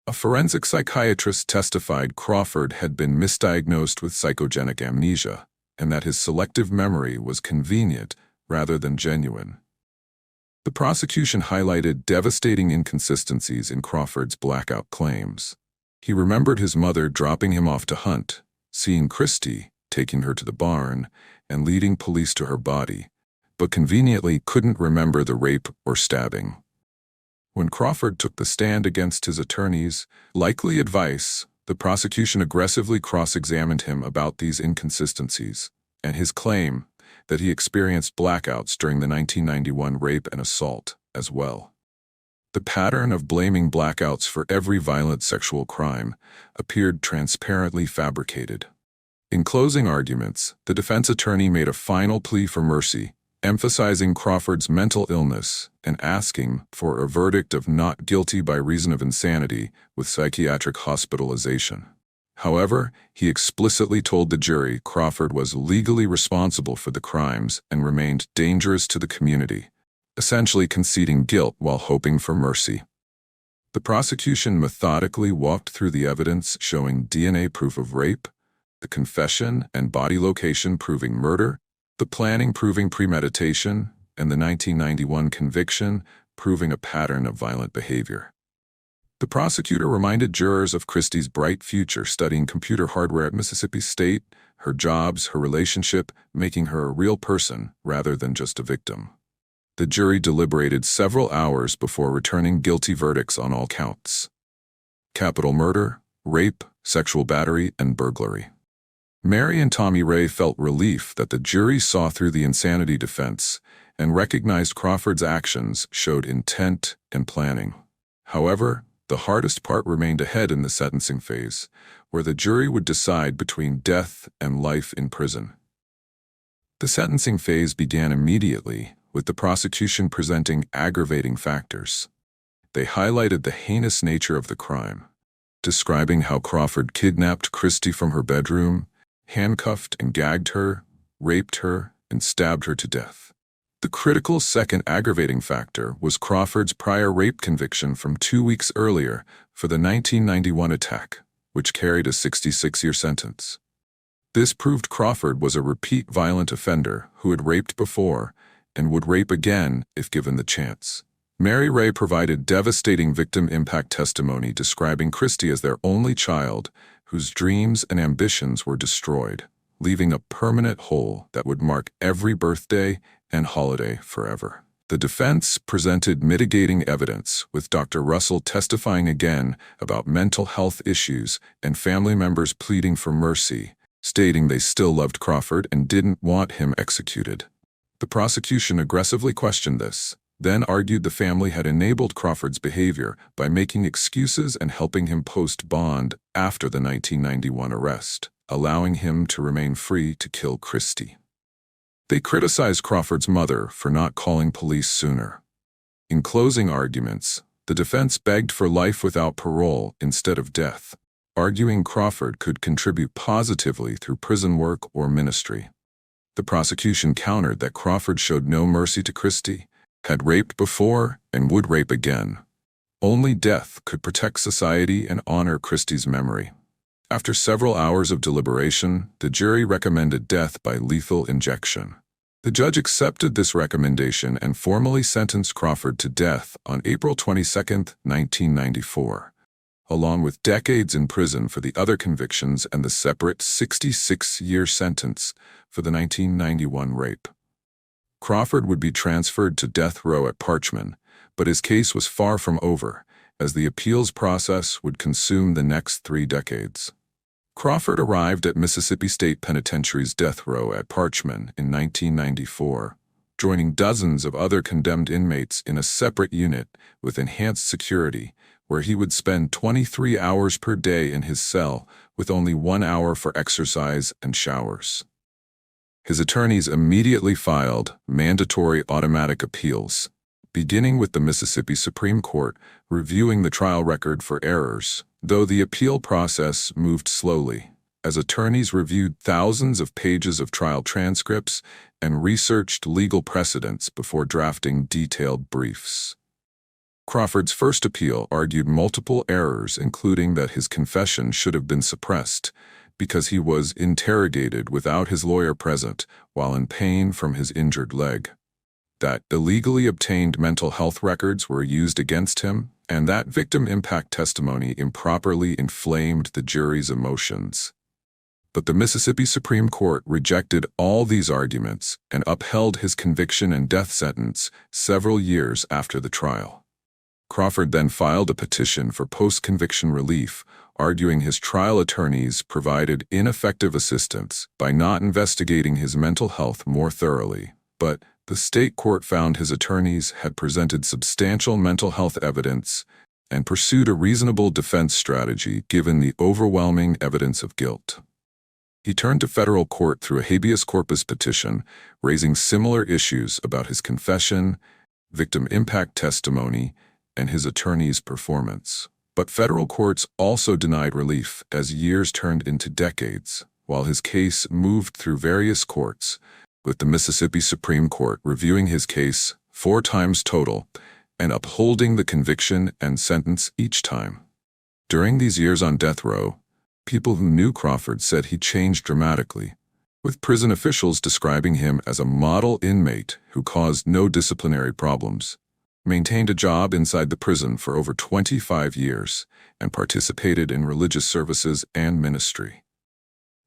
Speaker 1: A forensic psychiatrist testified Crawford had been misdiagnosed with psychogenic amnesia, and that his selective memory was convenient rather than genuine. The prosecution highlighted devastating inconsistencies in Crawford's blackout claims. He remembered his mother dropping him off to hunt, seeing Kristy, taking her to the barn, and leading police to her body, but conveniently couldn't remember the rape or stabbing. When Crawford took the stand against his attorney's likely advice, the prosecution aggressively cross-examined him about these inconsistencies and his claim that he experienced blackouts during the 1991 rape and assault as well. The pattern of blaming blackouts for every violent sexual crime appeared transparently fabricated. In closing arguments, the defense attorney made a final plea for mercy, emphasizing Crawford's mental illness and asking for a verdict of not guilty by reason of insanity with psychiatric hospitalization. However, he explicitly told the jury Crawford was legally responsible for the crimes and remained dangerous to the community, essentially conceding guilt while hoping for mercy. The prosecution methodically walked through the evidence showing DNA proof of rape, the confession and body location proving murder, the planning proving premeditation, and the 1991 conviction proving a pattern of violent behavior. The prosecutor reminded jurors of Kristy's bright future studying computer hardware at Mississippi State, her jobs, her relationship, making her a real person rather than just a victim. The jury deliberated several hours before returning guilty verdicts on all counts: capital murder, rape, sexual battery, and burglary. Mary and Tommy Ray felt relief that the jury saw through the insanity defense and recognized Crawford's actions showed intent and planning. However, the hardest part remained ahead in the sentencing phase, where the jury would decide between death and life in prison. The sentencing phase began immediately, with the prosecution presenting aggravating factors. They highlighted the heinous nature of the crime, describing how Crawford kidnapped Kristy from her bedroom, handcuffed and gagged her, raped her, and stabbed her to death. The critical second aggravating factor was Crawford's prior rape conviction from 2 weeks earlier for the 1991 attack, which carried a 66-year sentence. This proved Crawford was a repeat violent offender who had raped before and would rape again if given the chance. Mary Ray provided devastating victim impact testimony describing Kristy as their only child whose dreams and ambitions were destroyed, leaving a permanent hole that would mark every birthday and holiday forever. The defense presented mitigating evidence, with Dr. Russell testifying again about mental health issues and family members pleading for mercy, stating they still loved Crawford and didn't want him executed. The prosecution aggressively questioned this, then argued the family had enabled Crawford's behavior by making excuses and helping him post bond after the 1991 arrest, allowing him to remain free to kill Kristy. They criticized Crawford's mother for not calling police sooner. In closing arguments, the defense begged for life without parole instead of death, arguing Crawford could contribute positively through prison work or ministry. The prosecution countered that Crawford showed no mercy to Kristy, had raped before, and would rape again. Only death could protect society and honor Kristy's memory. After several hours of deliberation, the jury recommended death by lethal injection. The judge accepted this recommendation and formally sentenced Crawford to death on April 22, 1994, along with decades in prison for the other convictions and the separate 66-year sentence for the 1991 rape. Crawford would be transferred to death row at Parchman, but his case was far from over, as the appeals process would consume the next 3 decades. Crawford arrived at Mississippi State Penitentiary's death row at Parchman in 1994, joining dozens of other condemned inmates in a separate unit with enhanced security, where he would spend 23 hours per day in his cell with only 1 hour for exercise and showers. His attorneys immediately filed mandatory automatic appeals, beginning with the Mississippi Supreme Court reviewing the trial record for errors, though the appeal process moved slowly, as attorneys reviewed thousands of pages of trial transcripts and researched legal precedents before drafting detailed briefs. Crawford's first appeal argued multiple errors, including that his confession should have been suppressed because he was interrogated without his lawyer present while in pain from his injured leg, that illegally obtained mental health records were used against him, and that victim impact testimony improperly inflamed the jury's emotions. But the Mississippi Supreme Court rejected all these arguments and upheld his conviction and death sentence several years after the trial. Crawford then filed a petition for post-conviction relief, arguing his trial attorneys provided ineffective assistance by not investigating his mental health more thoroughly. But the state court found his attorneys had presented substantial mental health evidence and pursued a reasonable defense strategy given the overwhelming evidence of guilt. He turned to federal court through a habeas corpus petition, raising similar issues about his confession, victim impact testimony, and his attorney's performance. But federal courts also denied relief as years turned into decades, while his case moved through various courts, with the Mississippi Supreme Court reviewing his case 4 times total and upholding the conviction and sentence each time. During these years on death row, people who knew Crawford said he changed dramatically, with prison officials describing him as a model inmate who caused no disciplinary problems, maintained a job inside the prison for over 25 years, and participated in religious services and ministry.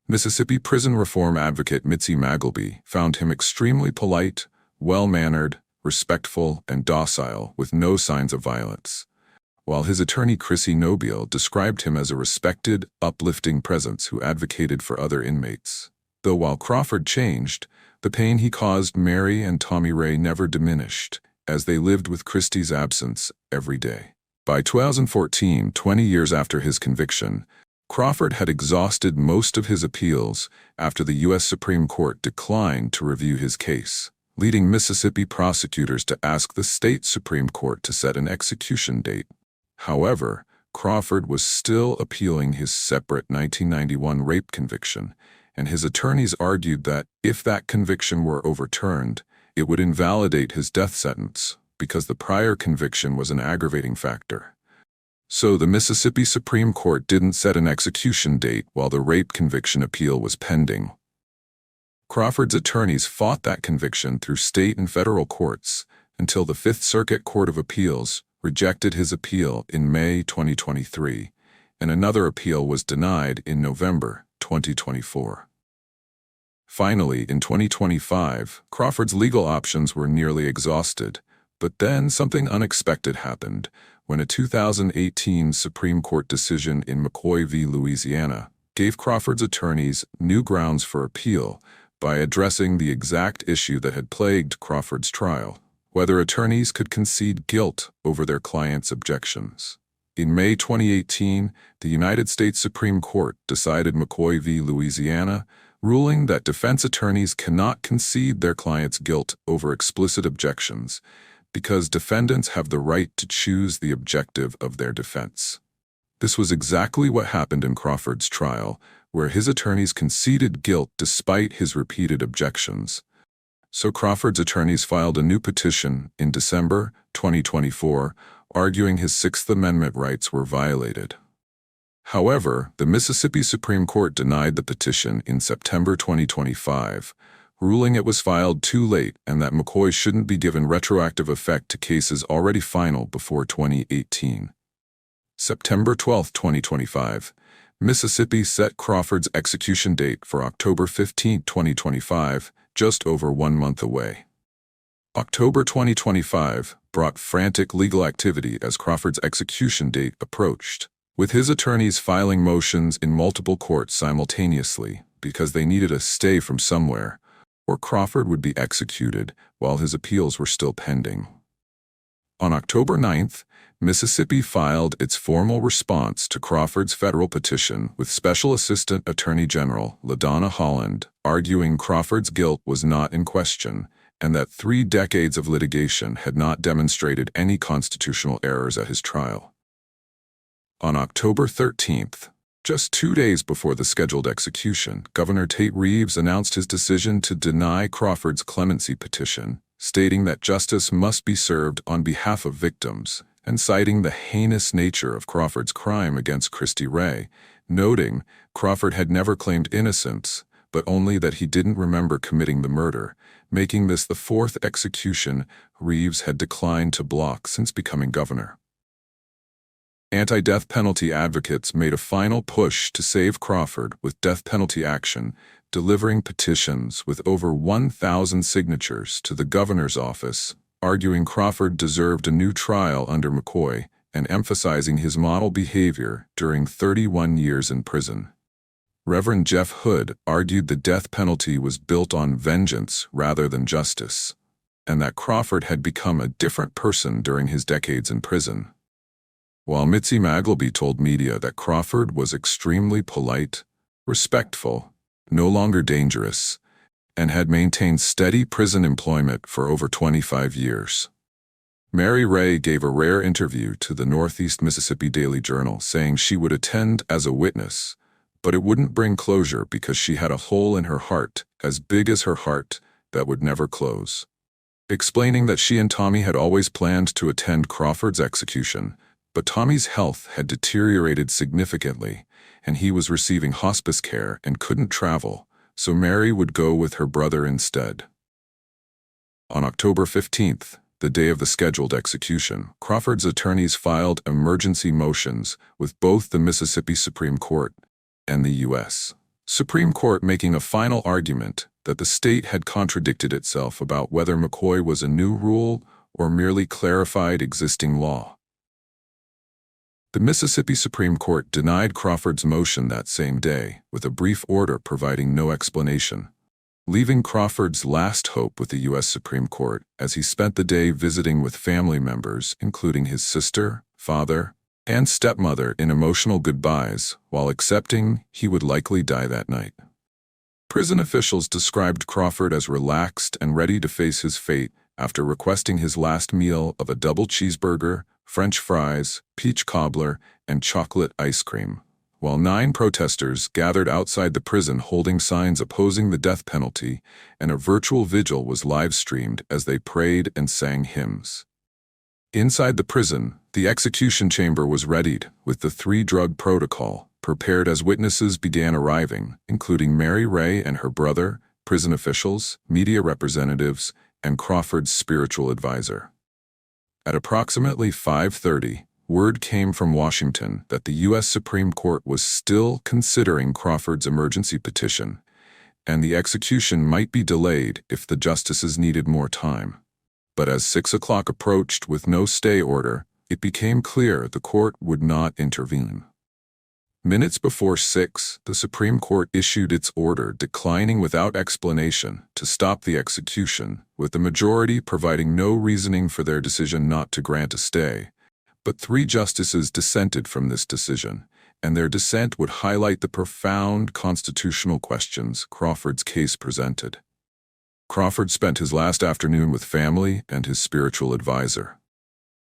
Speaker 1: Mississippi prison reform advocate Mitzi Magleby found him extremely polite, well-mannered, respectful, and docile with no signs of violence, while his attorney Kristy Ray described him as a respected, uplifting presence who advocated for other inmates. Though while Crawford changed, the pain he caused Mary and Tommy Ray never diminished, as they lived with Kristy's absence every day. By 2014, 20 years after his conviction, Crawford had exhausted most of his appeals after the U.S. Supreme Court declined to review his case, leading Mississippi prosecutors to ask the state Supreme Court to set an execution date. However, Crawford was still appealing his separate 1991 rape conviction, and his attorneys argued that if that conviction were overturned, it would invalidate his death sentence because the prior conviction was an aggravating factor. So the Mississippi Supreme Court didn't set an execution date while the rape conviction appeal was pending. Crawford's attorneys fought that conviction through state and federal courts until the Fifth Circuit Court of Appeals rejected his appeal in May 2023, and another appeal was denied in November 2024. Finally, in 2025, Crawford's legal options were nearly exhausted, but then something unexpected happened when a 2018 Supreme Court decision in McCoy v. Louisiana gave Crawford's attorneys new grounds for appeal by addressing the exact issue that had plagued Crawford's trial: whether attorneys could concede guilt over their clients' objections. In May 2018, the United States Supreme Court decided McCoy v. Louisiana, ruling that defense attorneys cannot concede their client's guilt over explicit objections because defendants have the right to choose the objective of their defense. This was exactly what happened in Crawford's trial, where his attorneys conceded guilt despite his repeated objections. So Crawford's attorneys filed a new petition in December 2024, arguing his Sixth Amendment rights were violated. However, the Mississippi Supreme Court denied the petition in September 2025, ruling it was filed too late and that McCoy shouldn't be given retroactive effect to cases already final before 2018. September 12, 2025, Mississippi set Crawford's execution date for October 15, 2025, just over 1 month away. October 2025 brought frantic legal activity as Crawford's execution date approached, with his attorneys filing motions in multiple courts simultaneously because they needed a stay from somewhere, or Crawford would be executed while his appeals were still pending. On October 9th, Mississippi filed its formal response to Crawford's federal petition with Special Assistant Attorney General LaDonna Holland arguing Crawford's guilt was not in question and that 3 decades of litigation had not demonstrated any constitutional errors at his trial. On October 13th, just 2 days before the scheduled execution, Governor Tate Reeves announced his decision to deny Crawford's clemency petition, stating that justice must be served on behalf of victims, and citing the heinous nature of Crawford's crime against Kristy Ray, noting Crawford had never claimed innocence, but only that he didn't remember committing the murder, making this the 4th execution Reeves had declined to block since becoming governor. Anti-death penalty advocates made a final push to save Crawford with death penalty action, delivering petitions with over 1,000 signatures to the governor's office, arguing Crawford deserved a new trial under McCoy and emphasizing his model behavior during 31 years in prison. Reverend Jeff Hood argued the death penalty was built on vengeance rather than justice, and that Crawford had become a different person during his decades in prison. While Mitzi Magleby told media that Crawford was extremely polite, respectful, no longer dangerous, and had maintained steady prison employment for over 25 years. Mary Ray gave a rare interview to the Northeast Mississippi Daily Journal saying she would attend as a witness, but it wouldn't bring closure because she had a hole in her heart as big as her heart that would never close. Explaining that she and Tommy had always planned to attend Crawford's execution, but Tommy's health had deteriorated significantly, and he was receiving hospice care and couldn't travel, so Mary would go with her brother instead. On October 15th, the day of the scheduled execution, Crawford's attorneys filed emergency motions with both the Mississippi Supreme Court and the U.S. Supreme Court making a final argument that the state had contradicted itself about whether McCoy was a new rule or merely clarified existing law. The Mississippi Supreme Court denied Crawford's motion that same day, with a brief order providing no explanation, leaving Crawford's last hope with the U.S. Supreme Court as he spent the day visiting with family members, including his sister, father, and stepmother in emotional goodbyes, while accepting he would likely die that night. Prison officials described Crawford as relaxed and ready to face his fate after requesting his last meal of a double cheeseburger, French fries, peach cobbler, and chocolate ice cream, while 9 protesters gathered outside the prison holding signs opposing the death penalty, and a virtual vigil was live-streamed as they prayed and sang hymns. Inside the prison, the execution chamber was readied, with the 3-drug protocol prepared as witnesses began arriving, including Mary Ray and her brother, prison officials, media representatives, and Crawford's spiritual advisor. At approximately 5:30, word came from Washington that the U.S. Supreme Court was still considering Crawford's emergency petition, and the execution might be delayed if the justices needed more time. But as 6 o'clock approached with no stay order, it became clear the court would not intervene. Minutes before 6, the Supreme Court issued its order declining without explanation to stop the execution, with the majority providing no reasoning for their decision not to grant a stay. But 3 justices dissented from this decision, and their dissent would highlight the profound constitutional questions Crawford's case presented. Crawford spent his last afternoon with family and his spiritual advisor.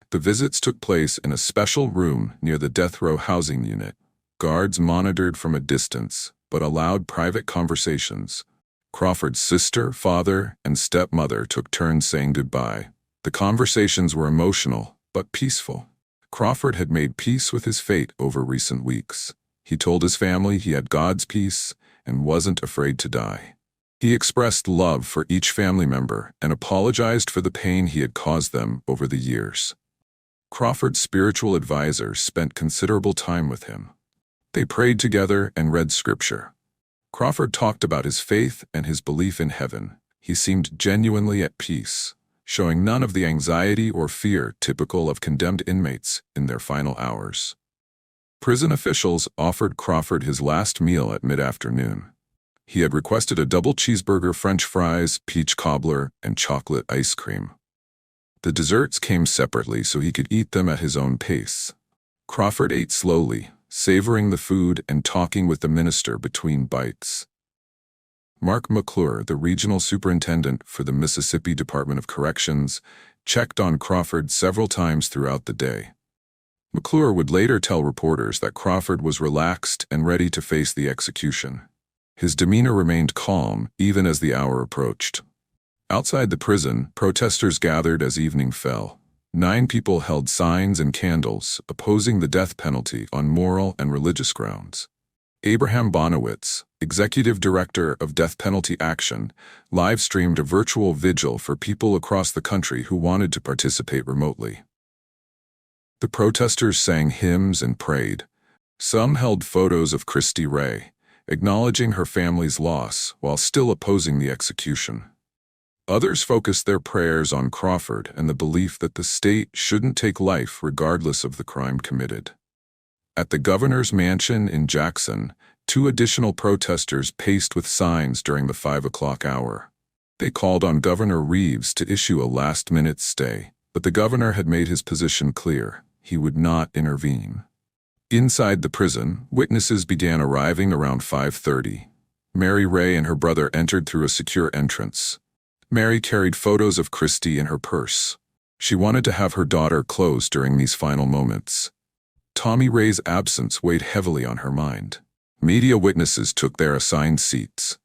Speaker 1: The visits took place in a special room near the death row housing unit. Guards monitored from a distance, but allowed private conversations. Crawford's sister, father, and stepmother took turns saying goodbye. The conversations were emotional, but peaceful. Crawford had made peace with his fate over recent weeks. He told his family he had God's peace and wasn't afraid to die. He expressed love for each family member and apologized for the pain he had caused them over the years. Crawford's spiritual advisor spent considerable time with him. They prayed together and read scripture. Crawford talked about his faith and his belief in heaven. He seemed genuinely at peace, showing none of the anxiety or fear typical of condemned inmates in their final hours. Prison officials offered Crawford his last meal at mid-afternoon. He had requested a double cheeseburger, French fries, peach cobbler, and chocolate ice cream. The desserts came separately so he could eat them at his own pace. Crawford ate slowly, savoring the food and talking with the minister between bites. Mark McClure, the regional superintendent for the Mississippi Department of Corrections, checked on Crawford several times throughout the day. McClure would later tell reporters that Crawford was relaxed and ready to face the execution. His demeanor remained calm even as the hour approached. Outside the prison, protesters gathered as evening fell. 9 people held signs and candles, opposing the death penalty on moral and religious grounds. Abraham Bonowitz, executive director of Death Penalty Action, live-streamed a virtual vigil for people across the country who wanted to participate remotely. The protesters sang hymns and prayed. Some held photos of Kristy Ray, acknowledging her family's loss while still opposing the execution. Others focused their prayers on Crawford and the belief that the state shouldn't take life regardless of the crime committed. At the governor's mansion in Jackson, 2 additional protesters paced with signs during the 5 o'clock hour. They called on Governor Reeves to issue a last-minute stay, but the governor had made his position clear. He would not intervene. Inside the prison, witnesses began arriving around 5:30. Mary Ray and her brother entered through a secure entrance. Mary carried photos of Kristy in her purse. She wanted to have her daughter close during these final moments. Tommy Ray's absence weighed heavily on her mind. Media witnesses took their assigned seats.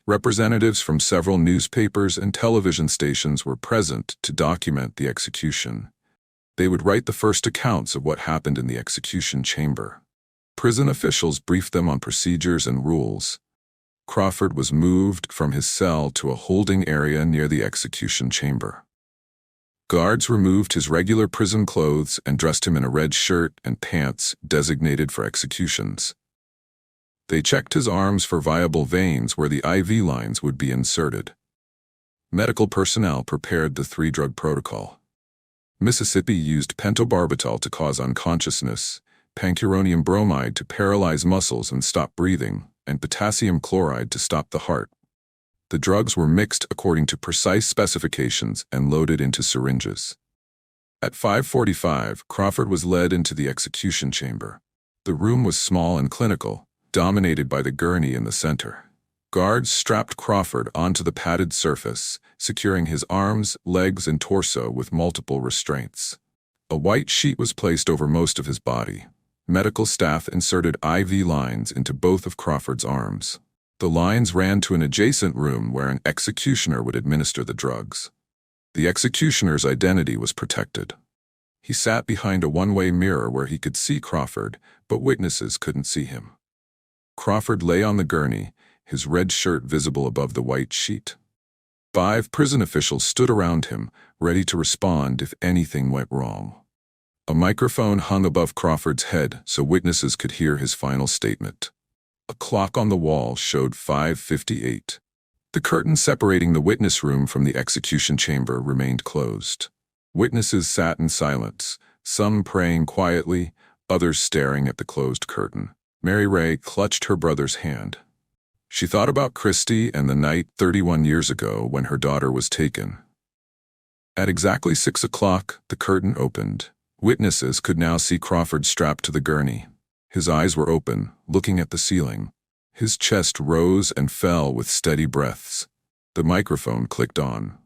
Speaker 1: Representatives from several newspapers and television stations were present to document the execution. They would write the first accounts of what happened in the execution chamber. Prison officials briefed them on procedures and rules. Crawford was moved from his cell to a holding area near the execution chamber. Guards removed his regular prison clothes and dressed him in a red shirt and pants designated for executions. They checked his arms for viable veins where the IV lines would be inserted. Medical personnel prepared the 3-drug protocol. Mississippi used pentobarbital to cause unconsciousness, pancuronium bromide to paralyze muscles and stop breathing, and potassium chloride to stop the heart. The drugs were mixed according to precise specifications and loaded into syringes. At 5:45, Crawford was led into the execution chamber. The room was small and clinical, dominated by the gurney in the center. Guards strapped Crawford onto the padded surface, securing his arms, legs, and torso with multiple restraints. A white sheet was placed over most of his body. Medical staff inserted IV lines into both of Crawford's arms. The lines ran to an adjacent room where an executioner would administer the drugs. The executioner's identity was protected. He sat behind a one-way mirror where he could see Crawford, but witnesses couldn't see him. Crawford lay on the gurney, his red shirt visible above the white sheet. 5 prison officials stood around him, ready to respond if anything went wrong. A microphone hung above Crawford's head so witnesses could hear his final statement. A clock on the wall showed 5:58. The curtain separating the witness room from the execution chamber remained closed. Witnesses sat in silence, some praying quietly, others staring at the closed curtain. Mary Ray clutched her brother's hand. She thought about Kristy and the night 31 years ago when her daughter was taken. At exactly 6 o'clock, the curtain opened. Witnesses could now see Crawford strapped to the gurney. His eyes were open, looking at the ceiling. His chest rose and fell with steady breaths. The microphone clicked on.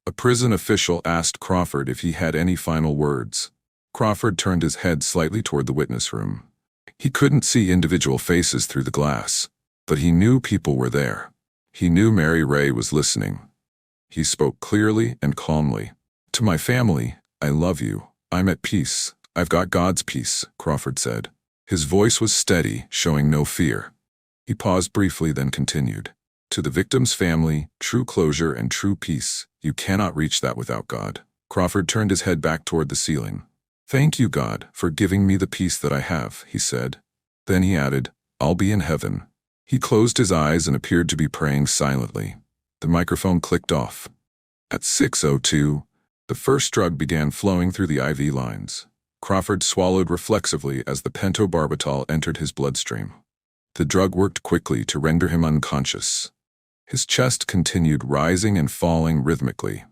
Speaker 1: A prison official asked Crawford if he had any final words. Crawford turned his head slightly toward the witness room. He couldn't see individual faces through the glass, but he knew people were there. He knew Mary Ray was listening. He spoke clearly and calmly. "To my family, I love you. I'm at peace. I've got God's peace," Crawford said. His voice was steady, showing no fear. He paused briefly, then continued. "To the victim's family, true closure and true peace. You cannot reach that without God." Crawford turned his head back toward the ceiling. "Thank you, God, for giving me the peace that I have," he said. Then he added, "I'll be in heaven." He closed his eyes and appeared to be praying silently. The microphone clicked off. At 6:02, the first drug began flowing through the IV lines. Crawford swallowed reflexively as the pentobarbital entered his bloodstream. The drug worked quickly to render him unconscious. His chest continued rising and falling rhythmically.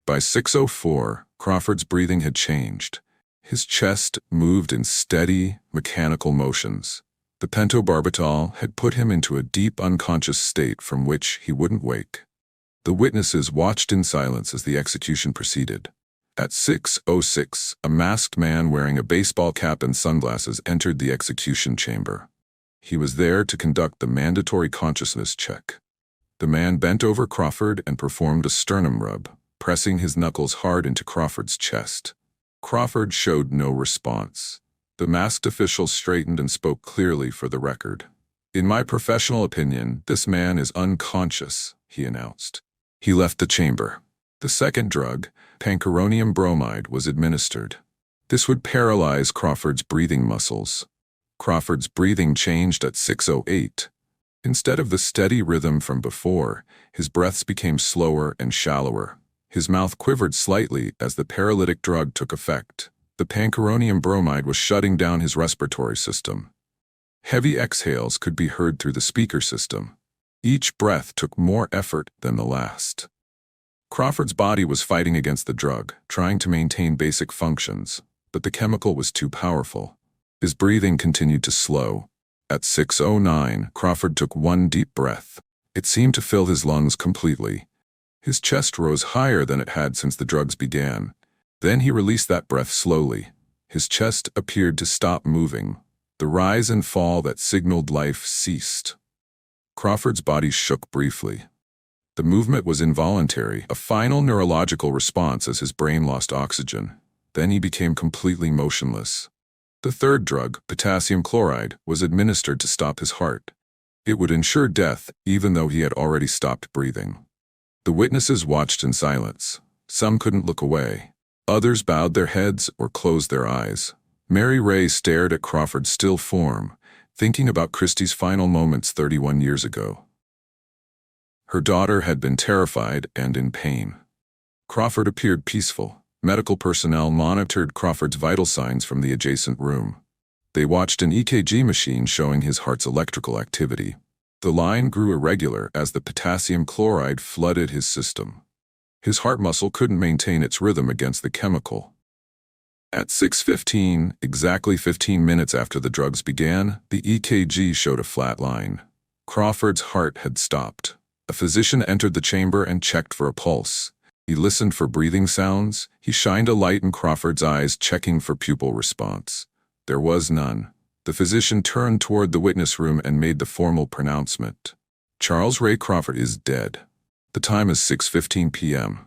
Speaker 1: By 6:04, Crawford's breathing had changed. His chest moved in steady, mechanical motions. The pentobarbital had put him into a deep unconscious state from which he wouldn't wake. The witnesses watched in silence as the execution proceeded. At 6:06, a masked man wearing a baseball cap and sunglasses entered the execution chamber. He was there to conduct the mandatory consciousness check. The man bent over Crawford and performed a sternum rub, pressing his knuckles hard into Crawford's chest. Crawford showed no response. The masked official straightened and spoke clearly for the record. "In my professional opinion, this man is unconscious," he announced. He left the chamber. The second drug, pancuronium bromide, was administered. This would paralyze Crawford's breathing muscles. Crawford's breathing changed at 6:08. Instead of the steady rhythm from before, his breaths became slower and shallower. His mouth quivered slightly as the paralytic drug took effect. The pancuronium bromide was shutting down his respiratory system. Heavy exhales could be heard through the speaker system. Each breath took more effort than the last. Crawford's body was fighting against the drug, trying to maintain basic functions, but the chemical was too powerful. His breathing continued to slow. At 6:09, Crawford took one deep breath. It seemed to fill his lungs completely. His chest rose higher than it had since the drugs began. Then he released that breath slowly. His chest appeared to stop moving. The rise and fall that signaled life ceased. Crawford's body shook briefly. The movement was involuntary, a final neurological response as his brain lost oxygen. Then he became completely motionless. The third drug, potassium chloride, was administered to stop his heart. It would ensure death, even though he had already stopped breathing. The witnesses watched in silence. Some couldn't look away. Others bowed their heads or closed their eyes. Mary Ray stared at Crawford's still form, thinking about Kristy's final moments 31 years ago. Her daughter had been terrified and in pain. Crawford appeared peaceful. Medical personnel monitored Crawford's vital signs from the adjacent room. They watched an EKG machine showing his heart's electrical activity. The line grew irregular as the potassium chloride flooded his system. His heart muscle couldn't maintain its rhythm against the chemical. At 6:15, exactly 15 minutes after the drugs began, the EKG showed a flat line. Crawford's heart had stopped. A physician entered the chamber and checked for a pulse. He listened for breathing sounds. He shined a light in Crawford's eyes, checking for pupil response. There was none. The physician turned toward the witness room and made the formal pronouncement. "Charles Ray Crawford is dead. The time is 6:15 p.m.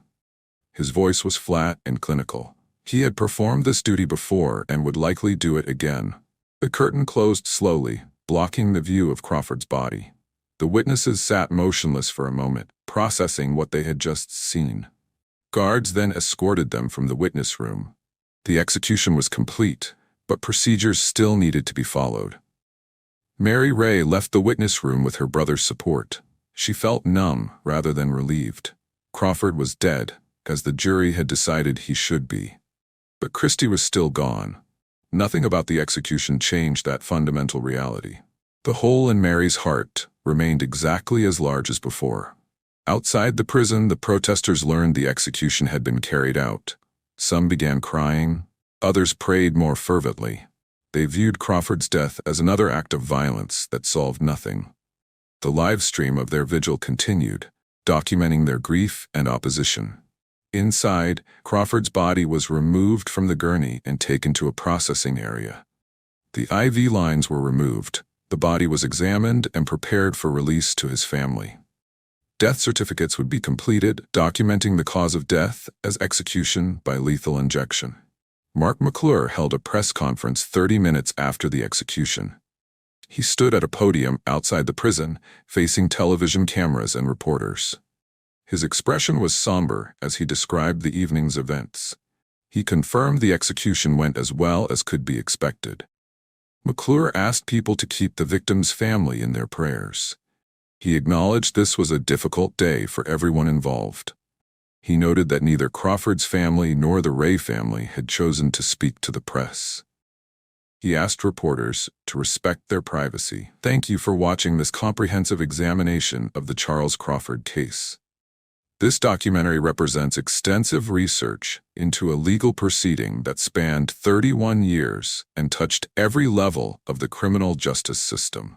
Speaker 1: His voice was flat and clinical. He had performed this duty before and would likely do it again. The curtain closed slowly, blocking the view of Crawford's body. The witnesses sat motionless for a moment, processing what they had just seen. Guards then escorted them from the witness room. The execution was complete, but procedures still needed to be followed. Mary Ray left the witness room with her brother's support. She felt numb rather than relieved. Crawford was dead, as the jury had decided he should be. But Kristy was still gone. Nothing about the execution changed that fundamental reality. The hole in Mary's heart remained exactly as large as before. Outside the prison, the protesters learned the execution had been carried out. Some began crying, others prayed more fervently. They viewed Crawford's death as another act of violence that solved nothing. The live stream of their vigil continued, documenting their grief and opposition. Inside, Crawford's body was removed from the gurney and taken to a processing area. The IV lines were removed. The body was examined and prepared for release to his family. Death certificates would be completed, documenting the cause of death as execution by lethal injection. Mark McClure held a press conference 30 minutes after the execution. He stood at a podium outside the prison, facing television cameras and reporters. His expression was somber as he described the evening's events. He confirmed the execution went as well as could be expected. McClure asked people to keep the victim's family in their prayers. He acknowledged this was a difficult day for everyone involved. He noted that neither Crawford's family nor the Ray family had chosen to speak to the press. He asked reporters to respect their privacy. Thank you for watching this comprehensive examination of the Charles Crawford case. This documentary represents extensive research into a legal proceeding that spanned 31 years and touched every level of the criminal justice system.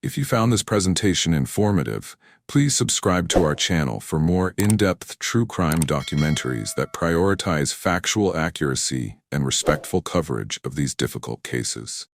Speaker 1: If you found this presentation informative, please subscribe to our channel for more in-depth true crime documentaries that prioritize factual accuracy and respectful coverage of these difficult cases.